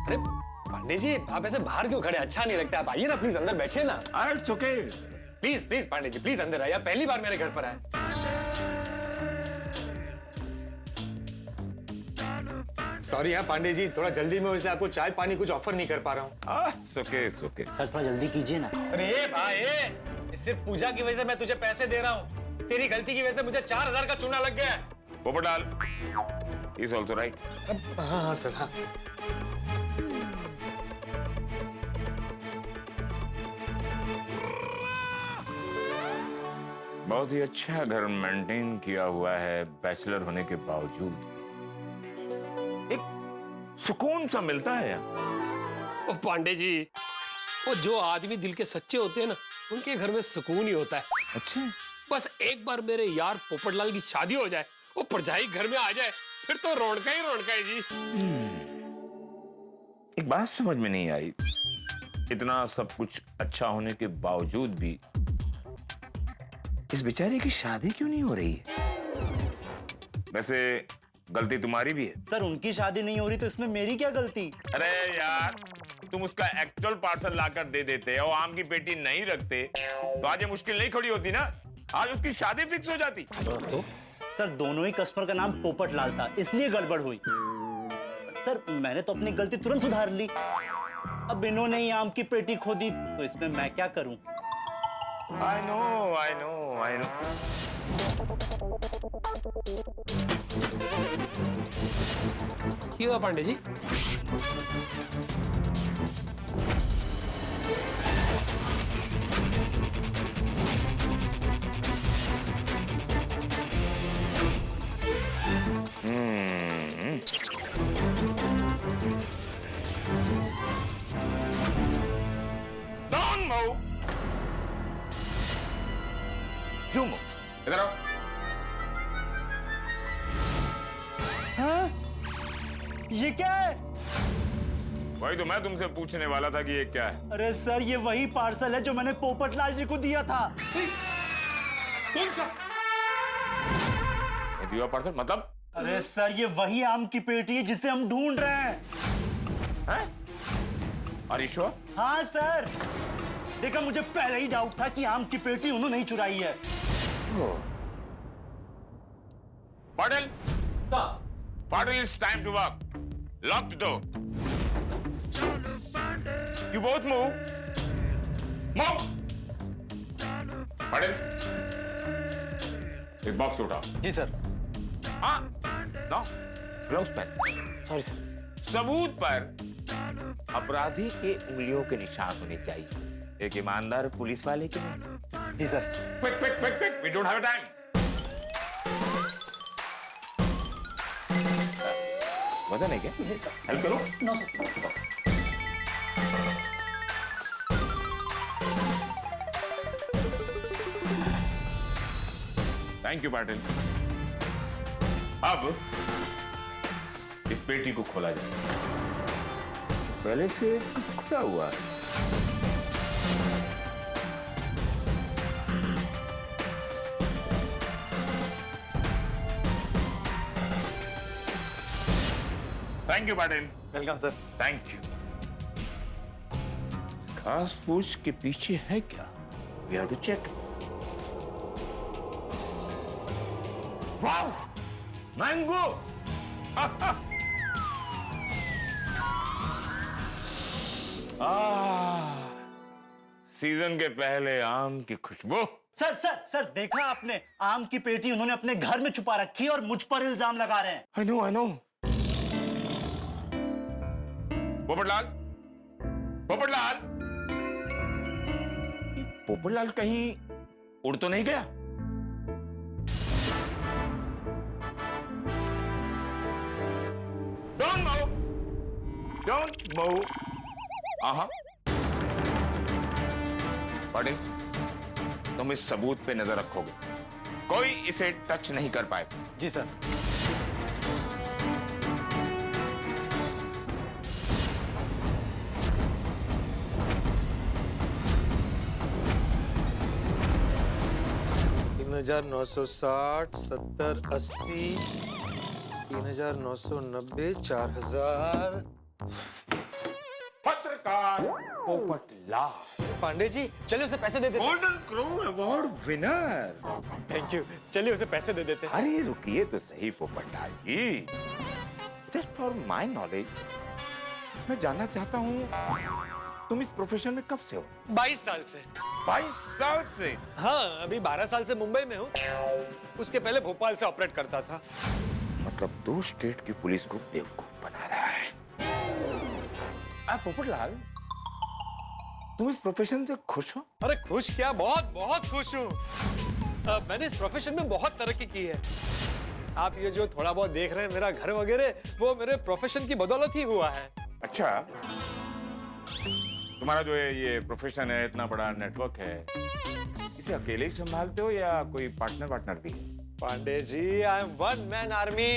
अरे पांडे जी, आप ऐसे बाहर क्यों खड़े? अच्छा नहीं लगता। आप आइए ना, प्लीज अंदर बैठिए ना। It's okay. Please Pandey ji, please अंदर आइए, पहली बार मेरे घर पर आए। सॉरी हाँ पांडे जी, थोड़ा जल्दी में, इसलिए आपको चाय पानी कुछ ऑफर नहीं कर पा रहा हूँ। ओके। सर थोड़ा जल्दी कीजिए ना। अरे भाई, सिर्फ पूजा की वजह से मैं तुझे पैसे दे रहा हूँ, तेरी गलती की वजह से मुझे 4000 का चूना लग गया है। Popatlal, is also right. हाँ सर, हाँ। बहुत ही अच्छा घर मेंटेन किया हुआ है, बैचलर होने के बावजूद। एक सुकून सा मिलता है यार। ओ पांडे जी, वो जो आदमी दिल के सच्चे होते हैं ना, उनके घर में सुकून ही होता है। अच्छा, बस एक बार मेरे यार पोपटलाल की शादी हो जाए, वो परजाई घर में आ जाए, फिर तो रौनका ही रौनका है जी। एक बात समझ में नहीं आई, इतना सब कुछ अच्छा होने के बावजूद भी इस बेचारे की शादी क्यों नहीं हो रही है? वैसे गलती तुम्हारी भी है। सर उनकी शादी नहीं हो रही तो इसमें मेरी क्या गलती? अरे यार, तुम उसका एक्चुअल पार्सल लाकर दे देते और आम की पेटी नहीं रखते तो आज ये मुश्किल नहीं खड़ी होती ना, आज उसकी शादी फिक्स हो जाती। तो सर दोनों ही कस्टमर का नाम पोपटलाल था, इसलिए गड़बड़ हुई। सर मैंने तो अपनी गलती तुरंत सुधार ली, अब इन्होंने ही आम की पेटी खो दी तो इसमें मैं क्या करूं? I know. क्यों हुआ पांडे जी? Don't move. क्यों move? इधर आओ। हाँ? ये क्या है? वही तो मैं तुमसे पूछने वाला था कि ये क्या है। अरे सर, ये वही पार्सल है जो मैंने पोपटलाल जी को दिया था। कौन सा? ये दिया पार्सल मतलब? अरे सर, ये वही आम की पेटी है जिसे हम ढूंढ रहे हैं। Are you sure? हाँ सर, देखा, मुझे पहले ही डाउट था कि आम की पेटी उन्होंने ही चुराई है। Patil, Patil, it's time to work. Lock the door. You both move. Move. Patil, एक बॉक्स उठा। जी सर। हाँ, नो, ग्लव्स पहन। Sorry sir. सबूत पर अपराधी के उंगलियों के निशान होने चाहिए, एक ईमानदार पुलिस वाले के नहीं। जी sir. Quick, quick, quick, quick. We don't have time. वजन है क्या? जी सर। हेल्प करो? No sir. Thank you Patil. अब इस पेटी को खोला जाए। पहले से कुछ खुला हुआ है। Thank you Patil. Welcome sir. Thank you. घास फूस के पीछे है क्या? We have to check. Wow, mango. Season के पहले आम की खुशबू। सर सर सर, देखा आपने, आम की पेटी उन्होंने अपने घर में छुपा रखी है और मुझ पर इल्जाम लगा रहे हैं। I know, I know. Popatlal, Popatlal, Popatlal कहीं उड़ तो नहीं गया? Don't move, don't move. Patil, तुम इस सबूत पे नजर रखोगे, कोई इसे टच नहीं कर पाए। जी सर। $3,960, 70, 80, 3,990, 4,000। पत्रकार पोपटलाल। पांडे जी, चलिए उसे पैसे दे देते। Golden crow award winner. Thank you, चलिए उसे पैसे दे देते। अरे रुकिए तो सही पोपटलाल जी। जस्ट फॉर माय नॉलेज, मैं जानना चाहता हूँ तुम इस प्रोफेशन में कब से हो? 22 साल से। 22 साल से? हाँ, अभी 12 साल से मुंबई में हूँ। उसके पहले भोपाल से ऑपरेट करता था। मतलब 2 स्टेट की पुलिस को बेवकूफ बना रहा है। पोपटलाल, तुम इस प्रोफेशन से खुश हो? अरे खुश क्या, बहुत बहुत खुश हूँ। मैंने इस प्रोफेशन में बहुत तरक्की की है। आप ये जो थोड़ा बहुत देख रहे हैं मेरा घर वगैरह, वो मेरे प्रोफेशन की बदौलत ही हुआ है। अच्छा, तुम्हारा जो है ये प्रोफेशन है, इतना बड़ा नेटवर्क है, इसे अकेले ही संभालते हो या कोई पार्टनर भी है? Pandey ji, I am one man army.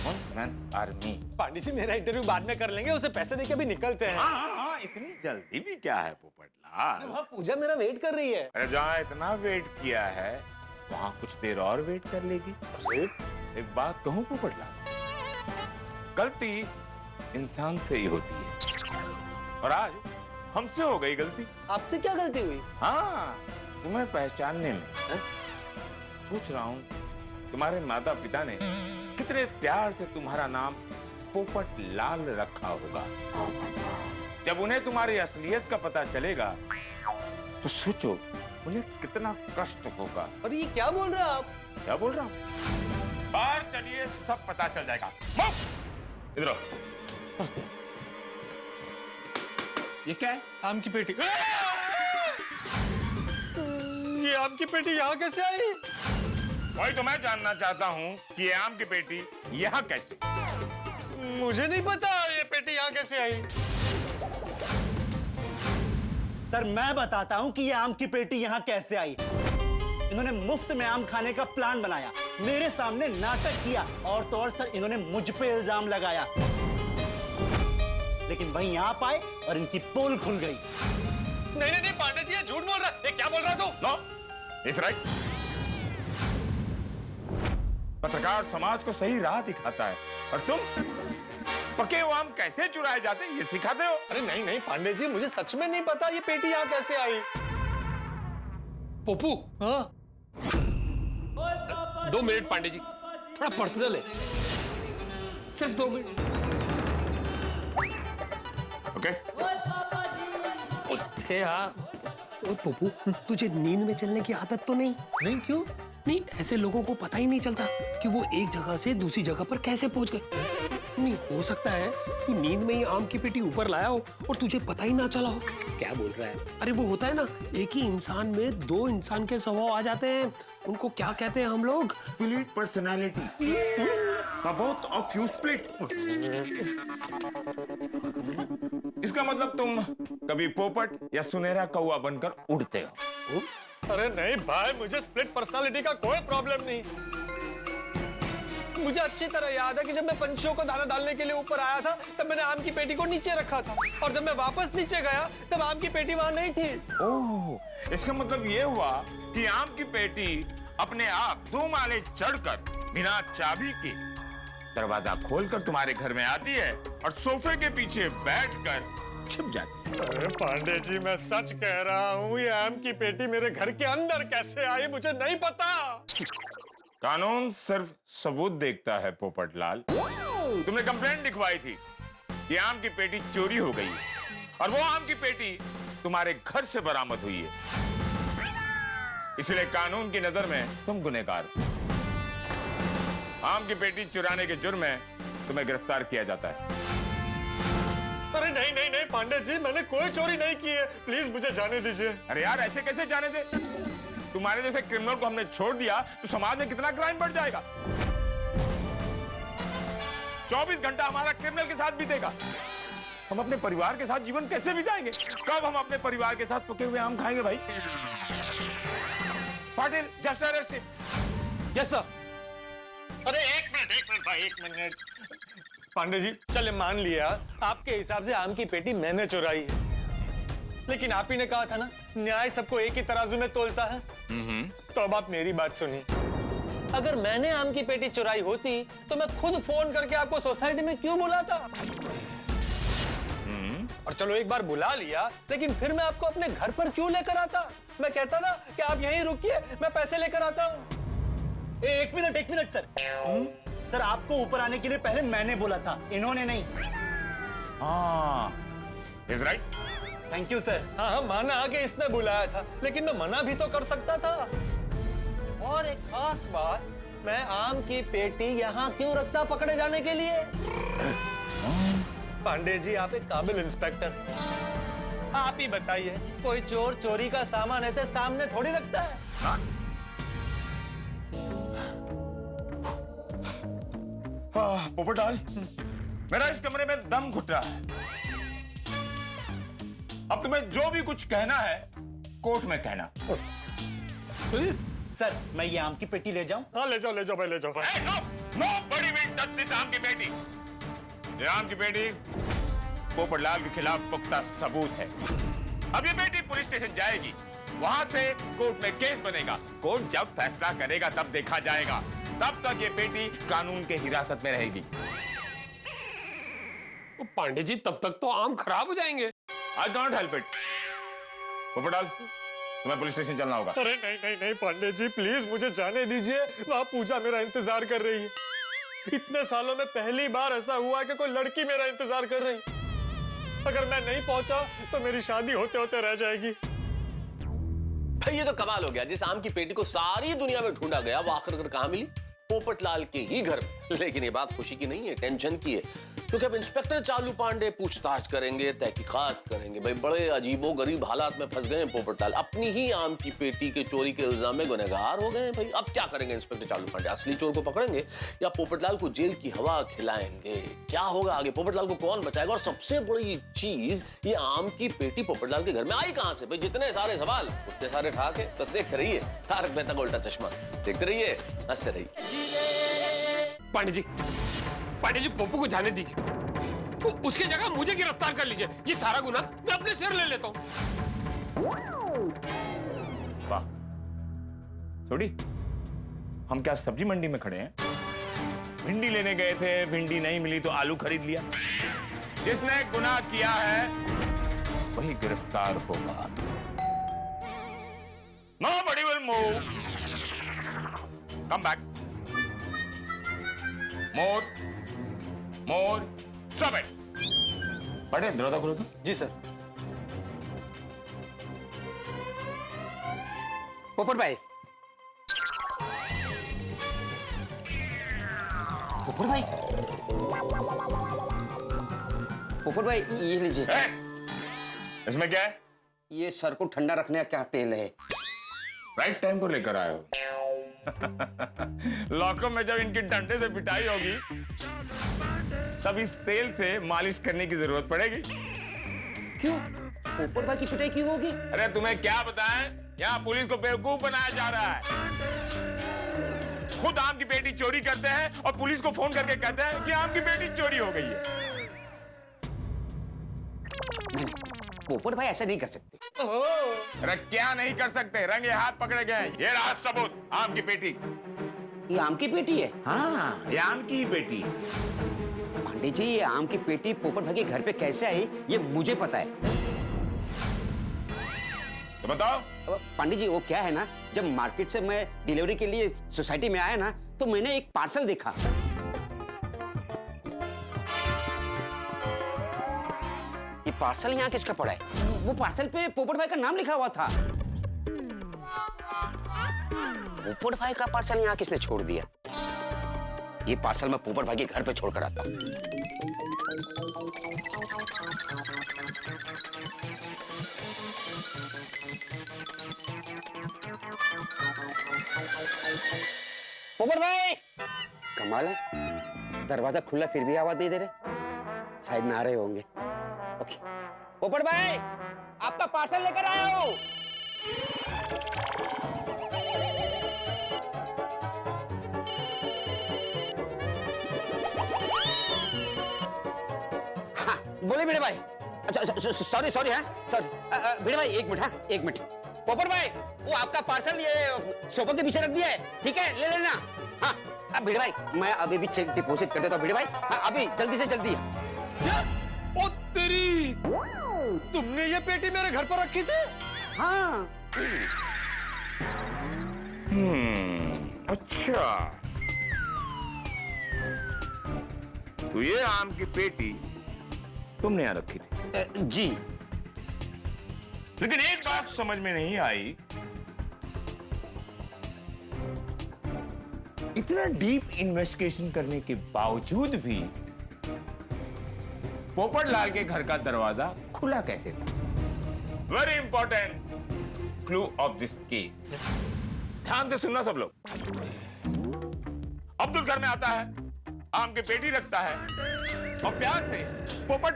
One man army? Pandey ji, मेरा इंटरव्यू बाद में कर लेंगे, उसे पैसे देके भी निकलते हैं। हाँ, इतनी जल्दी भी क्या है पोपटलाल? वहाँ पूजा मेरा वेट कर रही है। अरे जहाँ इतना वेट किया है, वहाँ कुछ देर और वेट कर लेगी। एक बात कहूँ पोपटलाल, गलती इंसान से ही होती है, और आज हमसे हो गई गलती। आपसे क्या गलती हुई? हाँ, तुम्हें पहचानने में। सोच रहा हूँ तुम्हारे माता पिता ने कितने प्यार से तुम्हारा नाम पोपटलाल रखा होगा। जब उन्हें तुम्हारी असलियत का पता चलेगा तो सोचो उन्हें कितना कष्ट होगा। और ये क्या बोल रहे हैं आप? क्या बोल रहा हूँ? और चलिए सब पता चल जाएगा। इधर आओ। ये क्या है? आम की पेटी। ये आम की पेटी यहाँ कैसे आई? वही तो मैं जानना चाहता हूँ कि ये आम की पेटी यहाँ कैसे? मुझे नहीं पता ये पेटी यहाँ कैसे आई। सर, मैं बताता हूँ कि ये आम की पेटी यहाँ कैसे आई। इन्होंने मुफ्त में आम खाने का प्लान बनाया, मेरे सामने नाटक किया, और तो और सर इन्होंने मुझ पे इल्जाम लगाया। लेकिन वहीं आप आए और इनकी पोल खुल गई। नहीं नहीं नहीं पांडे जी, ये झूठ बोल रहा है। ये क्या बोल रहा तू? No, it's right. पत्रकार समाज को सही राह दिखाता है और तुम पके हुए आम कैसे चुराए जाते हैं ये सिखाते हो। अरे नहीं नहीं पांडे जी, मुझे सच में नहीं पता ये पेटी यहाँ कैसे आई। पप्पू, हाँ? 2 मिनट पांडे जी, थोड़ा पर्सनल है, सिर्फ 2 मिनट। ओके? थे हाँ। ओ पप्पू, तुझे नींद में चलने की आदत तो नहीं? नहीं, क्यों? नहीं, ऐसे लोगों को पता ही नहीं चलता कि वो एक जगह से दूसरी जगह पर कैसे पहुंच गए। नहीं, हो सकता है तू नींद में ही आम की पेटी ऊपर लाया हो और तुझे पता ही ना चला हो। क्या बोल रहा है? अरे वो होता है ना, एक ही इंसान में 2 इंसान के स्वभाव आ जाते हैं, उनको क्या कहते हैं हम लोग? Split personality. Both of you split. इसका मतलब तुम कभी पोपट या सुनहरा कौवा बनकर उड़ते हो। अरे नहीं भाई, मुझे स्प्लिट पर्सनालिटी का कोई प्रॉब्लम नहीं। मुझे अच्छी तरह याद है कि जब मैं पंछियों को दाना डालने के लिए ऊपर आया था तब मैंने आम की पेटी को नीचे रखा था, और जब मैं वापस नीचे गया तब आम की पेटी वहां नहीं थी। ओह, इसका मतलब ये हुआ कि आम की पेटी अपने आप 2 माले चढ़कर बिना चाबी के दरवाजा खोलकर तुम्हारे घर में आती है और सोफे के पीछे बैठकर छिप जाती है। अरे पांडे जी, मैं सच कह रहा हूँ, ये आम की पेटी मेरे घर के अंदर कैसे आई मुझे नहीं पता। कानून सिर्फ सबूत देखता है पोपटलाल। तुमने कंप्लेंट लिखवाई थी कि आम की पेटी चोरी हो गई और वो आम की पेटी तुम्हारे घर से बरामद हुई है, इसलिए कानून की नजर में तुम गुनहगार। आम की पेटी चुराने के जुर्म में तुम्हें गिरफ्तार किया जाता है। अरे नहीं नहीं नहीं पांडे जी, मैंने कोई चोरी नहीं की है, प्लीज मुझे जाने दीजिए। अरे यार, ऐसे कैसे जाने दे? तुम्हारे जैसे क्रिमिनल को हमने छोड़ दिया तो समाज में कितना क्राइम बढ़ जाएगा। 24 घंटा हमारा क्रिमिनल के साथ बीतेगा, हम अपने परिवार के साथ जीवन कैसे बिताएंगे? कब हम अपने परिवार के साथ पके हुए आम खाएंगे भाई? Patil, just arrest him. Yes sir. अरे एक मिनट भाई, 1 मिनट। पांडे जी, चले मान लिया आपके हिसाब से आम की पेटी मैंने चुराई है, लेकिन आप ही ने कहा था ना, न्याय सबको एक ही तराजू में तोलता है। तो अब आप मेरी बात सुनिए, अगर मैंने आम की पेटी चुराई होती तो मैं खुद फोन करके आपको सोसाइटी में क्यों बुलाता? और चलो एक बार बुला लिया, लेकिन फिर मैं आपको अपने घर पर क्यों लेकर आता? मैं कहता ना कि आप यहीं रुकिए, मैं पैसे लेकर आता हूँ। एक मिनट सर। सर, आपको ऊपर आने के लिए पहले मैंने बोला था, इन्होंने नहीं। हाँ, is right. Thank you sir. हाँ, माना कि इसने बुलाया था, लेकिन मैं मना भी तो कर सकता था। और एक खास बात, मैं आम की पेटी यहाँ क्यों रखता पकड़े जाने के लिए? पांडे जी, आप एक काबिल इंस्पेक्टर, आप ही बताइए, कोई चोर चोरी का सामान ऐसे सामने थोड़ी रखता है? पोपटलाल, मेरा इस कमरे में दम घुट रहा है। अब तुम्हें जो भी कुछ कहना है कोर्ट में कहना। सर, मैं ये आम की पेटी ले जाऊं? हाँ, ले जाओ भाई, ले जाओ भाई। नो बड़ी विल टच दिस आम की पेटी। ये आम की पेटी पोपटलाल के खिलाफ पुख्ता सबूत है। अब ये पेटी पुलिस स्टेशन जाएगी, वहां से कोर्ट में केस बनेगा। कोर्ट जब फैसला करेगा तब देखा जाएगा, तब तक ये पेटी कानून के हिरासत में रहेगी। पांडे जी, तब तक तो आम खराब हो जाएंगे। I don't help it. Popatlal, तुम्हें पुलिस स्टेशन चलना होगा। अरे नहीं पांडे जी, प्लीज मुझे जाने दीजिए, वहां पूजा मेरा इंतजार कर रही है। इतने सालों में पहली बार ऐसा हुआ कि कोई लड़की मेरा इंतजार कर रही। अगर मैं नहीं पहुंचा तो मेरी शादी होते होते रह जाएगी। भाई, ये तो कमाल हो गया। जिस आम की पेटी को सारी दुनिया में ढूंढा गया, वो आखिर कहां मिली? पोपटलाल के ही घर में। लेकिन ये बात खुशी की नहीं है, टेंशन की है, क्योंकि अब इंस्पेक्टर चालू पांडे पूछताछ करेंगे, तहकीकात करेंगे। भाई, बड़े अजीबो गरीब हालात में फंस गए हैं पोपटलाल। अपनी ही आम की पेटी के चोरी के इल्जाम में गुनहगार हो गए हैं। भाई, अब क्या करेंगे इंस्पेक्टर चालू पांडे? असली चोर को पकड़ेंगे या पोपटलाल को जेल की हवा खिलाएंगे? क्या होगा आगे? पोपटलाल को कौन बचाएगा? और सबसे बड़ी चीज, ये आम की पेटी पोपटलाल के घर में आई कहां से? भाई, जितने सारे सवाल उतने सारे ठाके। बस देखते रहिए तारक मेहता का उल्टा चश्मा, देखते रहिए, हंसते रहिए। पांडे जी, पप्पू को जाने दीजिए। उसकी जगह मुझे गिरफ्तार कर लीजिए। ये सारा गुनाह मैं अपने सिर ले लेता हूँ। वाह छोड़ी, हम क्या सब्जी मंडी में खड़े हैं? भिंडी लेने गए थे, भिंडी नहीं मिली तो आलू खरीद लिया। जिसने गुनाह किया है वही गिरफ्तार होगा। Nobody will move. Come back. More. Stop it. बड़े दरवाजा खोलो तो। जी सर। पोपट भाई, पोपट भाई, पोपट भाई, ये लीजिए। इसमें क्या है? ये सर को ठंडा रखने का तेल है। राइट टाइम को लेकर आए हो। लॉकअप में जब इनकी डंडे से पिटाई होगी तब इस तेल से मालिश करने की जरूरत पड़ेगी। क्यों? पोपट भाई की पिटाई क्यों होगी? अरे तुम्हें क्या बताएं, यहाँ पुलिस को बेवकूफ बनाया जा रहा है। खुद आम की पेटी चोरी करते हैं और पुलिस को फोन करके कहते हैं कि आम की पेटी चोरी हो गई है। नहीं, पोपट भाई ऐसा नहीं कर सकते। अरे क्या नहीं कर सकते? रंगे हाथ पकड़े गए। ये रहा सबूत, आम की पेटी। ये आम की पेटी है? हाँ, ये आम की पेटी है। पांडे जी, ये आम की पेटी पोपट भाई के घर पे कैसे आई ये मुझे पता है। तो बताओ। पांडे जी, वो क्या है ना, जब मार्केट से मैं डिलीवरी के लिए सोसाइटी में आया ना तो मैंने एक पार्सल देखा। ये पार्सल यहाँ किसका पड़ा है? वो पार्सल पे पोपट भाई का नाम लिखा हुआ था। पोपट भाई का पार्सल यहाँ किसने छोड़ दिया? ये पार्सल मैं पोपट भाई के घर पे छोड़कर आता हूँ। पोपट भाई, कमाल है, दरवाजा खुला फिर भी आवाज नहीं दे रहे। शायद ना रहे होंगे। ओके, पोपट भाई, आपका पार्सल लेकर आया हूं। हाँ, बोले भिड़े भाई। अच्छा, सॉरी हाँ, सॉरी भिड़े भाई, एक मिनट। हाँ, एक मिनट। पोपट भाई, वो आपका पार्सल ये सोफा के पीछे रख दिया है, ठीक है, ले लेना। हाँ, अब भिड़े भाई, मैं अभी भी चेक डिपॉजिट कर देता हूँ भिड़े भाई। हाँ, अभी जल्दी से जल्दी। ओ तेरी, तुमने ये पेटी मेरे घर पर रखी थी? हाँ। अच्छा, तो ये आम की पेटी तुमने यहाँ रखी थी? जी। लेकिन एक बात समझ में नहीं आई, इतना डीप इन्वेस्टिगेशन करने के बावजूद भी पोपट लाल के घर का दरवाजा खुला कैसे था? Very important clue of this case. ध्यान से सुनना सब लोग। अब्दुल घर में आता है, आम की पेटी रखता है और प्यार से पोपट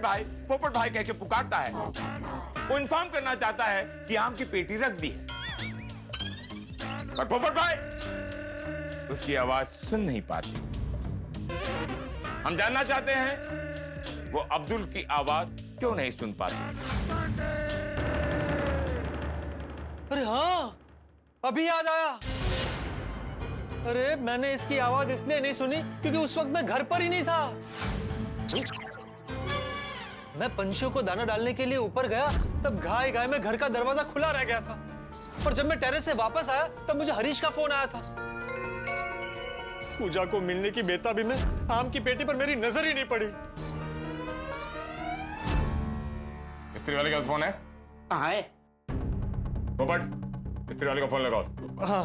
भाई कह के पुकारता है। वो इन्फॉर्म करना चाहता है कि आम की पेटी रख दी है, पर पोपट भाई उसकी आवाज सुन नहीं पाते। हम जानना चाहते हैं वो अब्दुल की आवाज क्यों नहीं सुन पाते। अरे हाँ, अभी याद आया। अरे मैंने इसकी आवाज इसलिए नहीं सुनी क्योंकि उस वक्त मैं घर पर ही नहीं था। मैं पंछियों को दाना डालने के लिए ऊपर गया तब घाय में घर का दरवाजा खुला रह गया था। और जब मैं टेरेस से वापस आया तब मुझे हरीश का फोन आया था। पूजा को मिलने की बेताबी में आम की पेटी पर मेरी नजर ही नहीं पड़ी। मिस्त्री वाले का फोन है? हाँ है। पोपट, मिस्त्री वाले का फोन लगाओ। हाँ,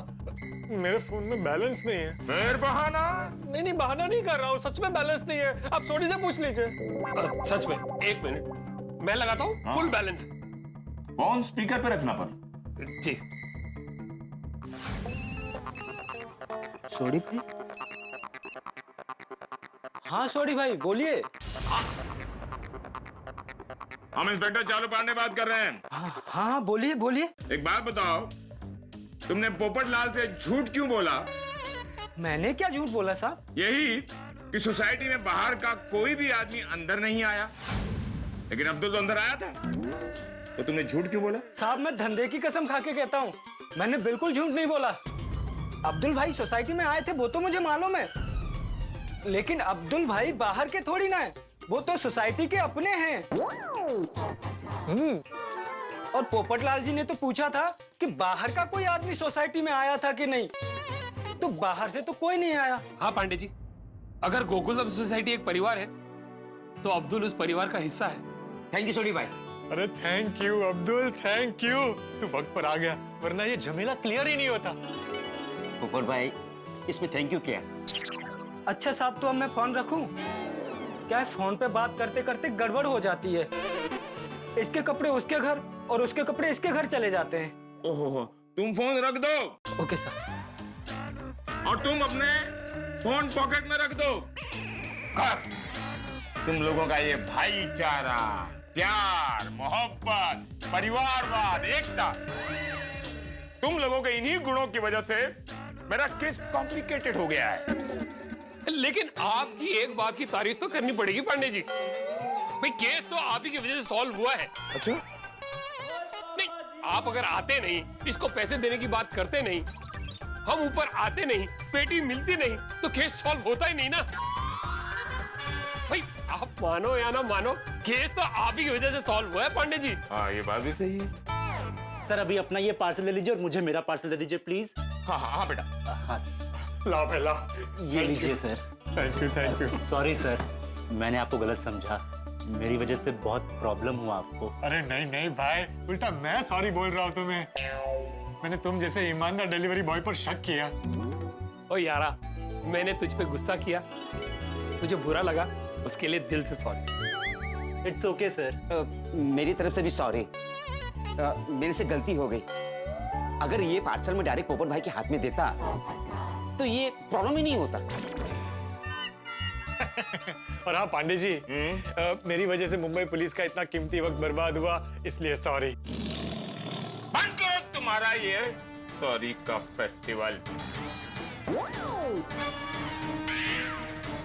मेरे फोन में बैलेंस नहीं है। फिर बहाना? नहीं, बहाना नहीं कर रहा हूँ, सच में बैलेंस नहीं है। आप सोनी से पूछ लीजिए। सच में? एक मिनट, मैं लगाता हूँ। Full balance. फोन स्पीकर पे रखना पर। जी। सोडी भाई? हाँ सोडी भाई, बोलिए। हम इंस्पेक्टर चालू पांडे बात कर रहे हैं। हाँ, बोलिए बोलिए। एक बात बताओ, तुमने पोपट लाल से झूठ क्यों बोला? मैंने क्या झूठ बोला साहब? यही कि सोसाइटी में बाहर का कोई भी आदमी अंदर नहीं आया, लेकिन अब्दुल तो अंदर आया था। तो तुमने झूठ क्यों बोला? साहब मैं धंधे की कसम खा के कहता हूँ, मैंने बिल्कुल झूठ नहीं बोला। अब्दुल भाई सोसाइटी में आए थे वो तो मुझे मालूम है, लेकिन अब्दुल भाई बाहर के थोड़ी ना है, वो तो सोसाइटी के अपने हैं। और पोपटलाल जी ने तो पूछा था कि बाहर का कोई आदमी सोसाइटी में आया था कि नहीं, तो बाहर से तो कोई नहीं आया। हाँ पांडे जी, अगर गोकुलम सोसाइटी एक परिवार है तो अब्दुल उस परिवार का हिस्सा है। थैंक यू सोनी भाई। अरे thank you Abdul, thank you, तू वक्त पर आ गया, वरना ये झमेला क्लियर ही नहीं होता। पोपट भाई, इसमें थैंक यू क्या? अच्छा साहब, तो अब मैं फोन रखूं? क्या है, फोन पे बात करते करते गड़बड़ हो जाती है, इसके कपड़े उसके घर और उसके कपड़े इसके घर चले जाते हैं। ओहो, तुम फोन रख दो। Okay sir. और तुम अपने फोन पॉकेट में रख दो। तुम लोगों का ये भाईचारा, प्यार, मोहब्बत, परिवारवाद, एकता, तुम लोगों के इन्हीं गुणों की वजह से मेरा केस कॉम्प्लिकेटेड हो गया है। लेकिन आपकी एक बात की तारीफ तो करनी पड़ेगी पांडे जी, भाई केस तो आप ही की वजह से सॉल्व हुआ है। अच्छा? नहीं, आप अगर आते नहीं, इसको पैसे देने की बात करते नहीं, हम ऊपर आते नहीं, पेटी मिलती नहीं, तो केस सॉल्व होता ही नहीं ना। भाई आप मानो या ना मानो, केस तो आप ही की वजह से सॉल्व हुआ है पांडे जी। हाँ, ये बात भी सही है। सर अभी अपना ये पार्सल ले लीजिए और मुझे मेरा पार्सल दे दीजिए प्लीज। हाँ हाँ हाँ बेटा। हाँ ला पहला ये लीजिए sir. Thank you. Sorry sir, मैंने आपको गलत समझा, मेरी वजह से बहुत प्रॉब्लम हुआ आपको। अरे नहीं नहीं भाई, उल्टा मैं सॉरी बोल रहा हूँ तुम्हें, मैंने तुम जैसे ईमानदार डिलीवरी बॉय पर शक किया। ओ यारा, मैंने तुझ पे गुस्सा किया, तुझे बुरा लगा, उसके लिए दिल से सॉरी। It's okay sir. मेरी तरफ से भी सॉरी, मेरे से गलती हो गई। अगर ये पार्सल में डायरेक्ट पोपट भाई के हाथ में देता तो ये प्रॉब्लम ही नहीं होता। और हाँ पांडे जी, मेरी वजह से मुंबई पुलिस का इतना कीमती वक्त बर्बाद हुआ, इसलिए सॉरी। बंद करो तुम्हारा ये सॉरी का फेस्टिवल।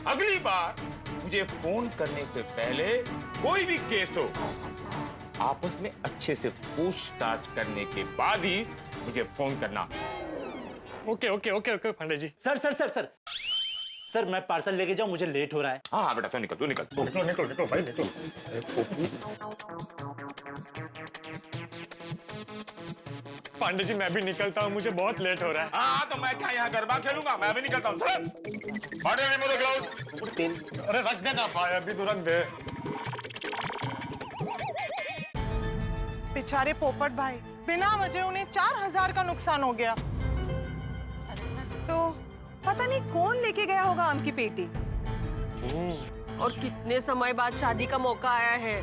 अगली बार मुझे फोन करने से पहले कोई भी केस हो, आपस में अच्छे से पूछताछ करने के बाद ही मुझे फोन करना। Okay okay okay okay Pandey ji. Sir sir sir sir sir मैं पार्सल लेके जाऊं, मुझे लेट हो रहा है। हाँ बेटा, तो निकल निकलो निकलो भाई निकलो। पांडे जी मैं भी निकलता हूँ, मुझे बहुत लेट हो रहा है। हाँ तो मैं क्या यहाँ गरबा खेलूंगा? मैं भी निकलता हूँ। अरे रख देना भाई, अभी तो रख दे। बेचारे पोपट भाई, बिना वजह उन्हें 4000 का नुकसान हो गया। तो पता नहीं कौन लेके गया होगा आम की पेटी। और कितने समय बाद शादी का मौका आया है।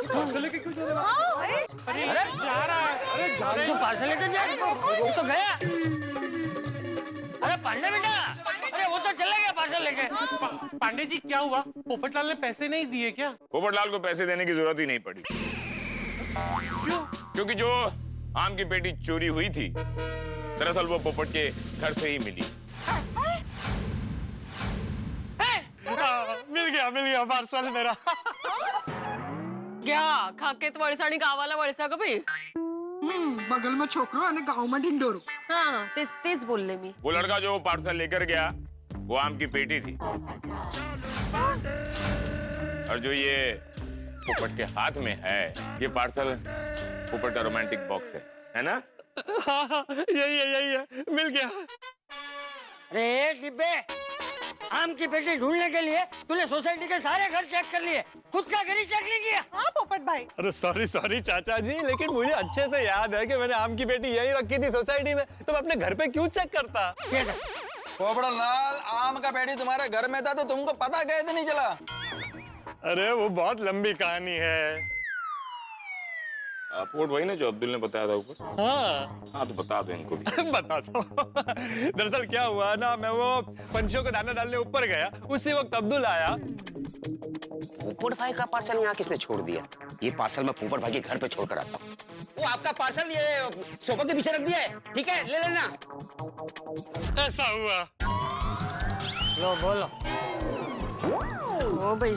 पार्सल लेके क्यों जा रहा है? अरे जा रहा है। अरे जा रहा है। पार्सल लेकर जा, वो तो गया। अरे पांडे बेटा, अरे वो तो चला गया पार्सल लेके। पांडे जी क्या हुआ, पोपटलाल ने पैसे नहीं दिए क्या? पोपटलाल को पैसे देने की जरूरत ही नहीं पड़ी। क्योंकि जो आम की पेटी चोरी हुई थी, दरअसल वो पोपट के घर से ही मिली। मिल गया पार्सल मेरा। क्या खाके तो वळसाणी गावाला वळसा का भाई? बगल में छोकरो आणि गाव में ढिंडोरो। हाँ तेच बोलले मी। वो लड़का जो पार्सल लेकर गया वो आम की पेटी थी, और जो ये पोपट के हाथ में है ये पार्सल पोपट का रोमांटिक बॉक्स है ना? हाँ, यही है, मिल गया। अरे डिब्बे, आम की पेटी ढूंढने के लिए तूने सोसाइटी के सारे घर चेक कर लिए, खुद का घर ही चेक नहीं किया? हाँ पोपट भाई। अरे सॉरी चाचा जी, लेकिन मुझे अच्छे से याद है कि मैंने आम की पेटी यही रखी थी सोसाइटी में, तो मैं अपने घर पे क्यों चेक करता? पोपटलाल, आम का पेटी तुम्हारे घर में था तो तुमको पता कैसे नहीं चला? अरे वो बहुत लंबी कहानी है। पोपट वही ना जो अब्दुल ने बताया था ऊपर? हाँ तो बता दो इनको भी। बता दो। दरअसल क्या हुआ ना, मैं वो पंछियों को दाना डालने ऊपर गया, उसी वक्त अब्दुल आया। पोपट भाई का पार्सल यहाँ किसने छोड़ दिया? ये पार्सल मैं पोपट भाई के घर पे छोड़ कर आता हूँ। वो आपका पार्सल ये सोफा के पीछे रख दिया है, ठीक है, ले लेना। ऐसा हुआ। लो बोलो। ओ भाई,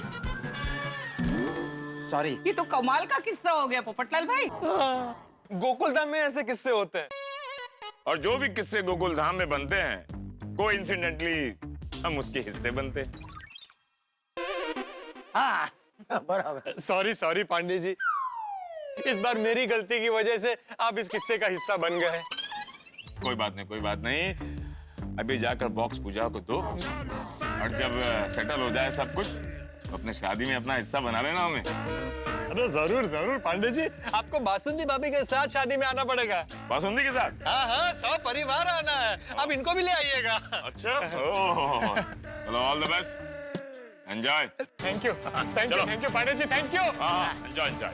सॉरी। ये तो कमाल का किस्सा हो गया पोपटलाल भाई। गोकुलधाम में ऐसे किस्से होते हैं। और जो भी किस्से गोकुल धाम में बनते हैं, कोइंसिडेंटली हम उसके हिस्से बनते हैं। हाँ बराबर। सॉरी पांडे जी, इस बार मेरी गलती की वजह से आप इस किस्से का हिस्सा बन गए। कोई बात नहीं। अभी जाकर बॉक्स पूजा को दो, और जब सेटल हो जाए सब कुछ तो अपने शादी में अपना हिस्सा बना लेना हमें। अरे जरूर पांडे जी, आपको बासुंदी भाभी के साथ शादी में आना पड़ेगा। बासुंदी के साथ? हाँ, सब परिवार आना है। अब इनको भी ले आइएगा। अच्छा। चलो, all the best, enjoy. Thank you Pandey ji, thank you. हाँ, एंजॉय।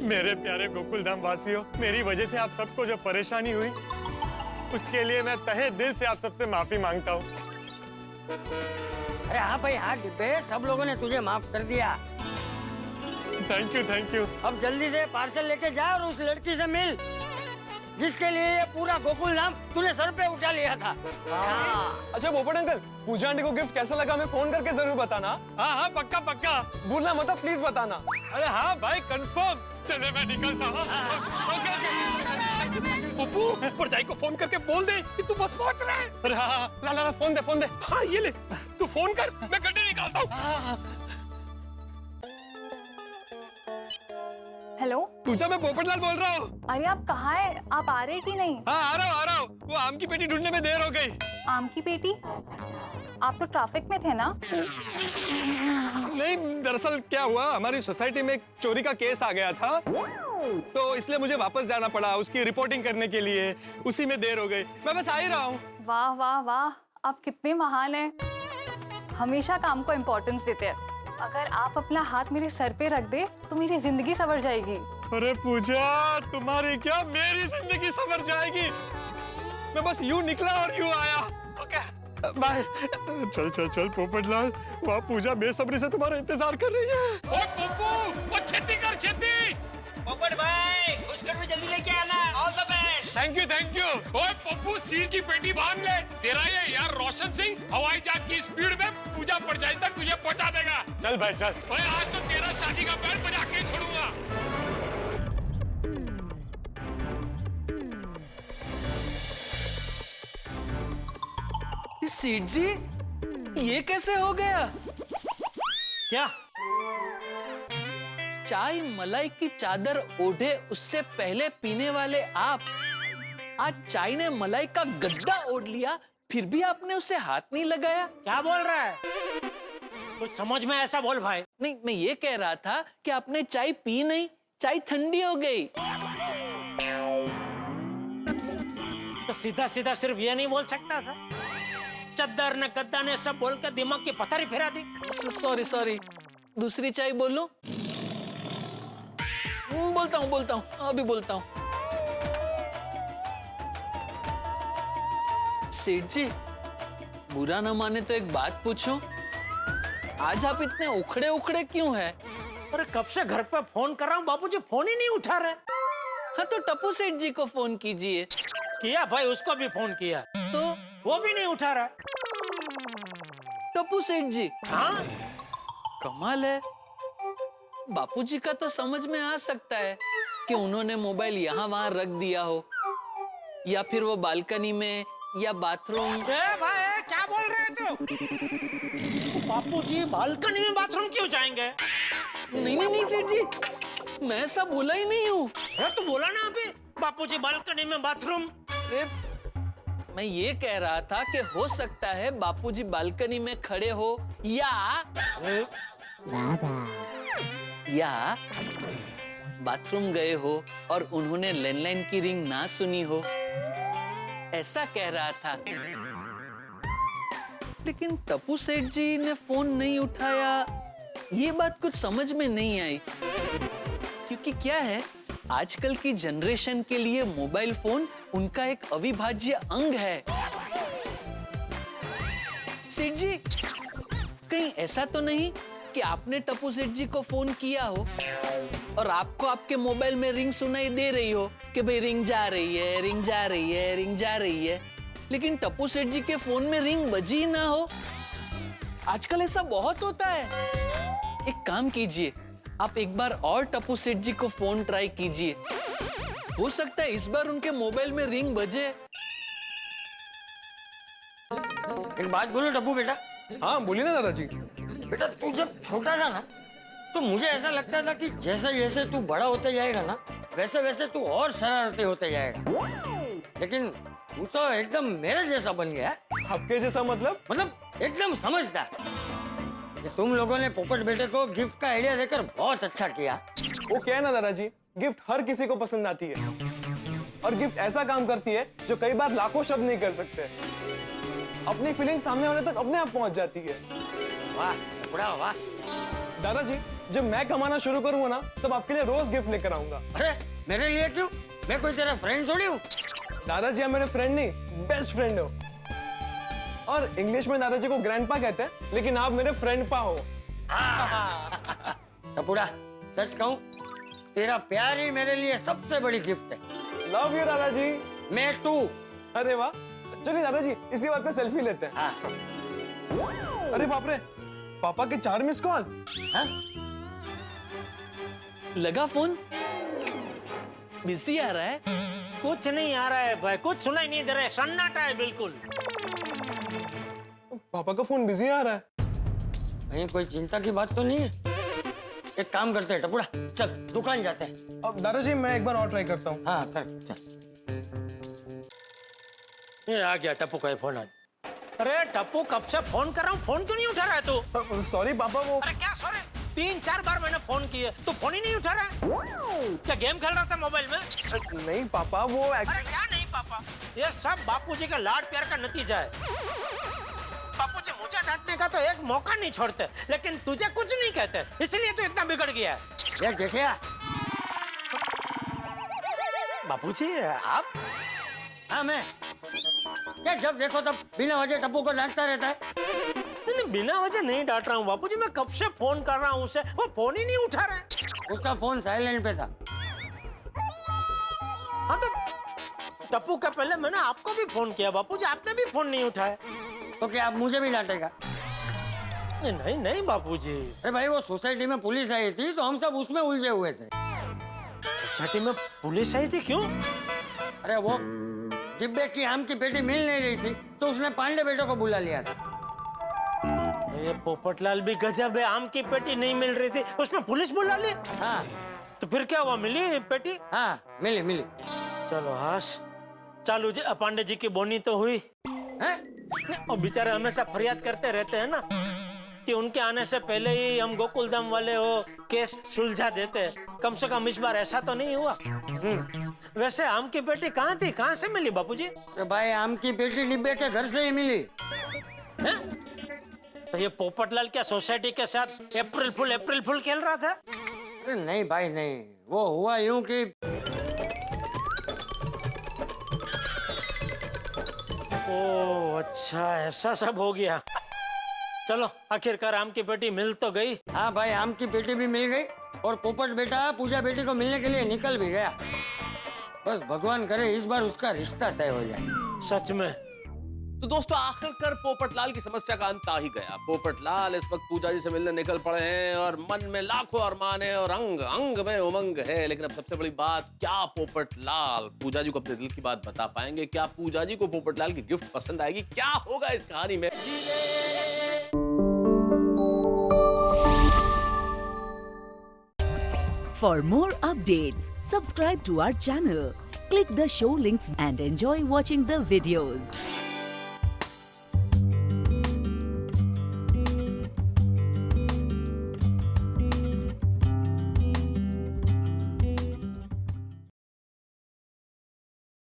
मेरे प्यारे गोकुलधाम वासियों, मेरी वजह से आप सबको जो परेशानी हुई, उसके लिए मैं तहे दिल से आप सबसे माफी मांगता हूँ। अरे हाँ भाई, हाँ डिब्बे, सब लोगों ने तुझे माफ कर दिया। Thank you. अब जल्दी से पार्सल लेके जा और उस लड़की से मिल जिसके लिए ये पूरा गोकुलधाम तूने सर पे उठा लिया था। अच्छा पोपट अंकल, पूजा आंटी को गिफ्ट कैसा लगा हमें फोन करके जरूर बताना। हाँ, पक्का। भूलना मत, प्लीज बताना। अरे हाँ भाई, कंफर्म। चले मैं निकलता हूँ। पप्पू, परजाई को फोन करके बोल दे कि तू बस पहुंच रहा है। अरे हाँ, ला फोन दे। हाँ ये ले, तू फोन कर, मैं गड्ढे निकालता हूँ। हेलो पूजा, मैं पोपटलाल बोल रहा हूँ। अरे आप कहाँ हैं? आप आ रहे कि नहीं? हाँ, आ रहा हूँ। वो आम की पेटी ढूंढने में देर हो गई। आम की पेटी? आप तो ट्रैफिक में थे ना? नहीं, दरअसल क्या हुआ, हमारी सोसाइटी में एक चोरी का केस आ गया था, तो इसलिए मुझे वापस जाना पड़ा उसकी रिपोर्टिंग करने के लिए। उसी में देर हो गई। मैं बस आ ही रहा हूँ। वाह, आप कितने महान हैं। हमेशा काम को इम्पोर्टेंस देते हैं। अगर आप अपना हाथ मेरे सर पे रख दे तो मेरी जिंदगी संवर जाएगी। अरे पूजा, तुम्हारी क्या मेरी जिंदगी संवर जाएगी। मैं बस यूं निकला और यूं आया। Okay, bye. चल पोपटलाल, वहाँ पूजा बेसब्री से तुम्हारा इंतजार कर रही है। ओए पप्पू, वो छेती कर छेती। पोपट भाई, खुशखबर में जल्दी लेके आना। All the best. Thank you. ओए पप्पू, सिर की पेटी बांध ले। तेरा ये यार रोशन सिंह हवाई जहाज की स्पीड में पूजा परजाई तक तुझे पहुंचा देगा। चल भाई, चल। ओए आज तो तेरा शादी का बैंड बजा के छोड़ूंगा। सेठ जी, ये कैसे हो गया? क्या? चाय मलाई की चादर ओढ़े उससे पहले पीने वाले आप, आज चाय ने मलाई का गद्दा ओढ़ लिया, फिर भी आपने उसे हाथ नहीं लगाया। क्या बोल रहा है? कुछ समझ में ऐसा बोल भाई। नहीं, मैं ये कह रहा था कि आपने चाय पी नहीं, चाय ठंडी हो गई। तो सीधा सिर्फ ये नहीं बोल सकता था? चद्दर ने गद्दा ने सब बोल के दिमाग की पथरी फिरा दी। सॉरी, दूसरी चाय बोलूं? बोलता हूँ, अभी बोलता हूँ। सेठ जी, बुरा न माने तो एक बात पूछूं? आज आप इतने उखड़े क्यों हैं? अरे कब से घर पे फोन कर रहा हूँ, बाबूजी फोन ही नहीं उठा रहे। हाँ तो टप्पू सेठ जी को फोन कीजिए। किया भाई, उसको भी फोन किया तो वो भी नहीं उठा रहा। टप्पू सेठ जी? हाँ, कमाल है। बापूजी का तो समझ में आ सकता है कि उन्होंने मोबाइल यहाँ वहां रख दिया हो, या फिर वो बालकनी में या बाथरूम। भाई क्या बोल रहे हो तू? बापूजी बालकनी में बाथरूम क्यों जाएंगे? नहीं सेठ जी, मैं ऐसा बोला ही नहीं हूँ। तू बोला ना अभी, बापूजी बालकनी में बाथरूम। मैं ये कह रहा था कि हो सकता है बापूजी बालकनी में खड़े हो या बाथरूम गए हो और उन्होंने लैंडलाइन की रिंग ना सुनी हो, ऐसा कह रहा था। लेकिन टप्पू सेठ जी ने फोन नहीं उठाया, ये बात कुछ समझ में नहीं आई। क्योंकि क्या है, आजकल की जनरेशन के लिए मोबाइल फोन उनका एक अविभाज्य अंग है। सेठ जी, कहीं ऐसा तो नहीं कि आपने टप्पू सेठ जी को फोन किया हो और आपको आपके मोबाइल में रिंग सुनाई दे रही हो कि भाई रिंग जा रही है, रिंग जा रही है, रिंग जा रही है, लेकिन टप्पू सेठ जी के फोन में रिंग बजी ही ना हो। आजकल ऐसा बहुत होता है। एक काम कीजिए, आप एक बार और टप्पू सेठ जी को फोन ट्राई कीजिए, हो सकता है इस बार उनके मोबाइल में रिंग बजे। एक बात बोलो टप्पू बेटा। हाँ बोलिए ना दादाजी। बेटा तू जब छोटा था ना तो मुझे ऐसा लगता था कि जैसे जैसे तू बड़ा होते जाएगा ना वैसे वैसे तू और शरारती होते जाएगा, लेकिन तू तो एकदम मेरे जैसा बन गया। आपके जैसा मतलब एकदम समझदार। ये तुम लोगों ने पोपट बेटे को गिफ्ट का आइडिया देकर बहुत अच्छा किया। वो क्या है ना दादाजी, गिफ्ट हर किसी को पसंद आती है और गिफ्ट ऐसा काम करती है जो कई बार लाखों शब्द नहीं कर सकते। अपनी फीलिंग सामने वाले तक अपने आप पहुंच जाती है। वाह बड़ा वाह। दादाजी, जब मैं कमाना शुरू करूंगा ना तब आपके लिए रोज गिफ्ट लेकर आऊंगा। अरे मेरे लिए क्यों? मैं कोई तेरा फ्रेंड थोड़ी हूँ। दादाजी आप मेरे फ्रेंड नहीं, बेस्ट फ्रेंड हो। और इंग्लिश में दादाजी को ग्रैंडपा कहते हैं, लेकिन आप मेरे फ्रेंड पा हो। टपुड़ा, सच कहूं तेरा प्यार ही मेरे लिए सबसे बड़ी गिफ्ट है। लव यू दादाजी। मैं टू। अरे वाह, चलिए दादाजी इसी बात पे सेल्फी लेते हैं। हाँ। अरे बाप रे, पापा के 4 मिस कॉल। लगा फोन? बिजी आ रहा है? कुछ नहीं आ रहा है भाई, कुछ सुनाई नहीं दे रहा है, सन्नाटा है बिल्कुल। पापा का फोन बिजी आ रहा है। कहीं कोई चिंता की बात तो नहीं है? एक काम करते हैं टपुड़ा, चल दुकान जाते हैं। अब दादाजी मैं एक बार और ट्राई करता हूँ। हाँ कर, चल। ये आ गया टप्पू का फोन आज। अरे टप्पू, कब से फोन कर रहा हूँ, फोन क्यों नहीं उठा रहा है तू? सॉरी पापा, वो अरे क्या सॉरी? 3-4 बार मैंने फोन किए, तू फोन ही नहीं उठा रहा है। क्या गेम खेल रहा था मोबाइल में? नहीं पापा, वो अरे क्या नहीं पापा, ये सब बापूजी का लाड प्यार का नतीजा है। बापूजी मुझे डांटने का तो एक मौका नहीं छोड़ते, लेकिन तुझे कुछ नहीं कहते, इसलिए तू इतना बिगड़ गया है। ये जेठिया। बापूजी आप? हाँ मैं। क्या जब देखो तब बिना वजह टप्पू को डांटता रहता है? नहीं, बिना वजह नहीं डांट रहा हूँ बापूजी, मैं कब से फोन कर रहा हूँ उसे, वो फोन ही नहीं उठा रहा है। उसका फोन साइलेंट पे था। हाँ तो टप्पू का पहले मैंने आपको भी फोन किया बापूजी, आपने भी फोन नहीं उठाया, तो क्या आप मुझे भी डांटेगा? नहीं नहीं बापूजी। अरे भाई वो सोसाइटी में पुलिस आई थी तो हम सब उसमें उलझे हुए थे। सोसाइटी में पुलिस आई थी क्यों? अरे वो डिब्बे की आम की पेटी मिल नहीं रही थी तो उसने पांडे बेटों को बुला लिया था। ये पोपटलाल भी गजब है, आम की पेटी नहीं मिल रही थी उसमें पुलिस बुला ली। हाँ तो फिर क्या हुआ, मिली पेटी? हाँ मिली मिली। चलो हाश चालू जी, पांडे जी की बोनी तो हुई है। और बेचारे हमेशा फरियाद करते रहते हैं ना कि उनके आने से पहले ही हम गोकुलधाम वाले हो केस सुलझा देते। कम से कम इस बार ऐसा तो नहीं हुआ। वैसे आम की पेटी कहाँ थी, कहाँ से मिली बापूजी? भाई आम की पेटी डिब्बे के घर से ही मिली है? तो ये पोपटलाल क्या सोसाइटी के साथ अप्रैल फुल खेल रहा था? नहीं भाई नहीं, वो हुआ यूं कि ओ अच्छा ऐसा सब हो गया। चलो आखिरकार आम की पेटी मिल तो गई। हाँ भाई आम की पेटी भी मिल गई और पोपट बेटा पूजा बेटी को मिलने के लिए निकल भी गया। बस भगवान करे इस बार उसका रिश्ता तय हो जाए। सच में। तो दोस्तों आखिरकार पोपटलाल की समस्या का अंत आ ही गया। पोपटलाल इस वक्त पूजा जी से मिलने निकल पड़े हैं और मन में लाखों अरमान है और अंग अंग में उमंग है। लेकिन अब सबसे बड़ी बात, क्या पोपटलाल पूजा जी को अपने दिल की बात बता पाएंगे? क्या पूजा जी को पोपटलाल की गिफ्ट पसंद आएगी? क्या होगा इस कहानी में? For more updates, subscribe to our channel, click the show links and enjoy watching the videos.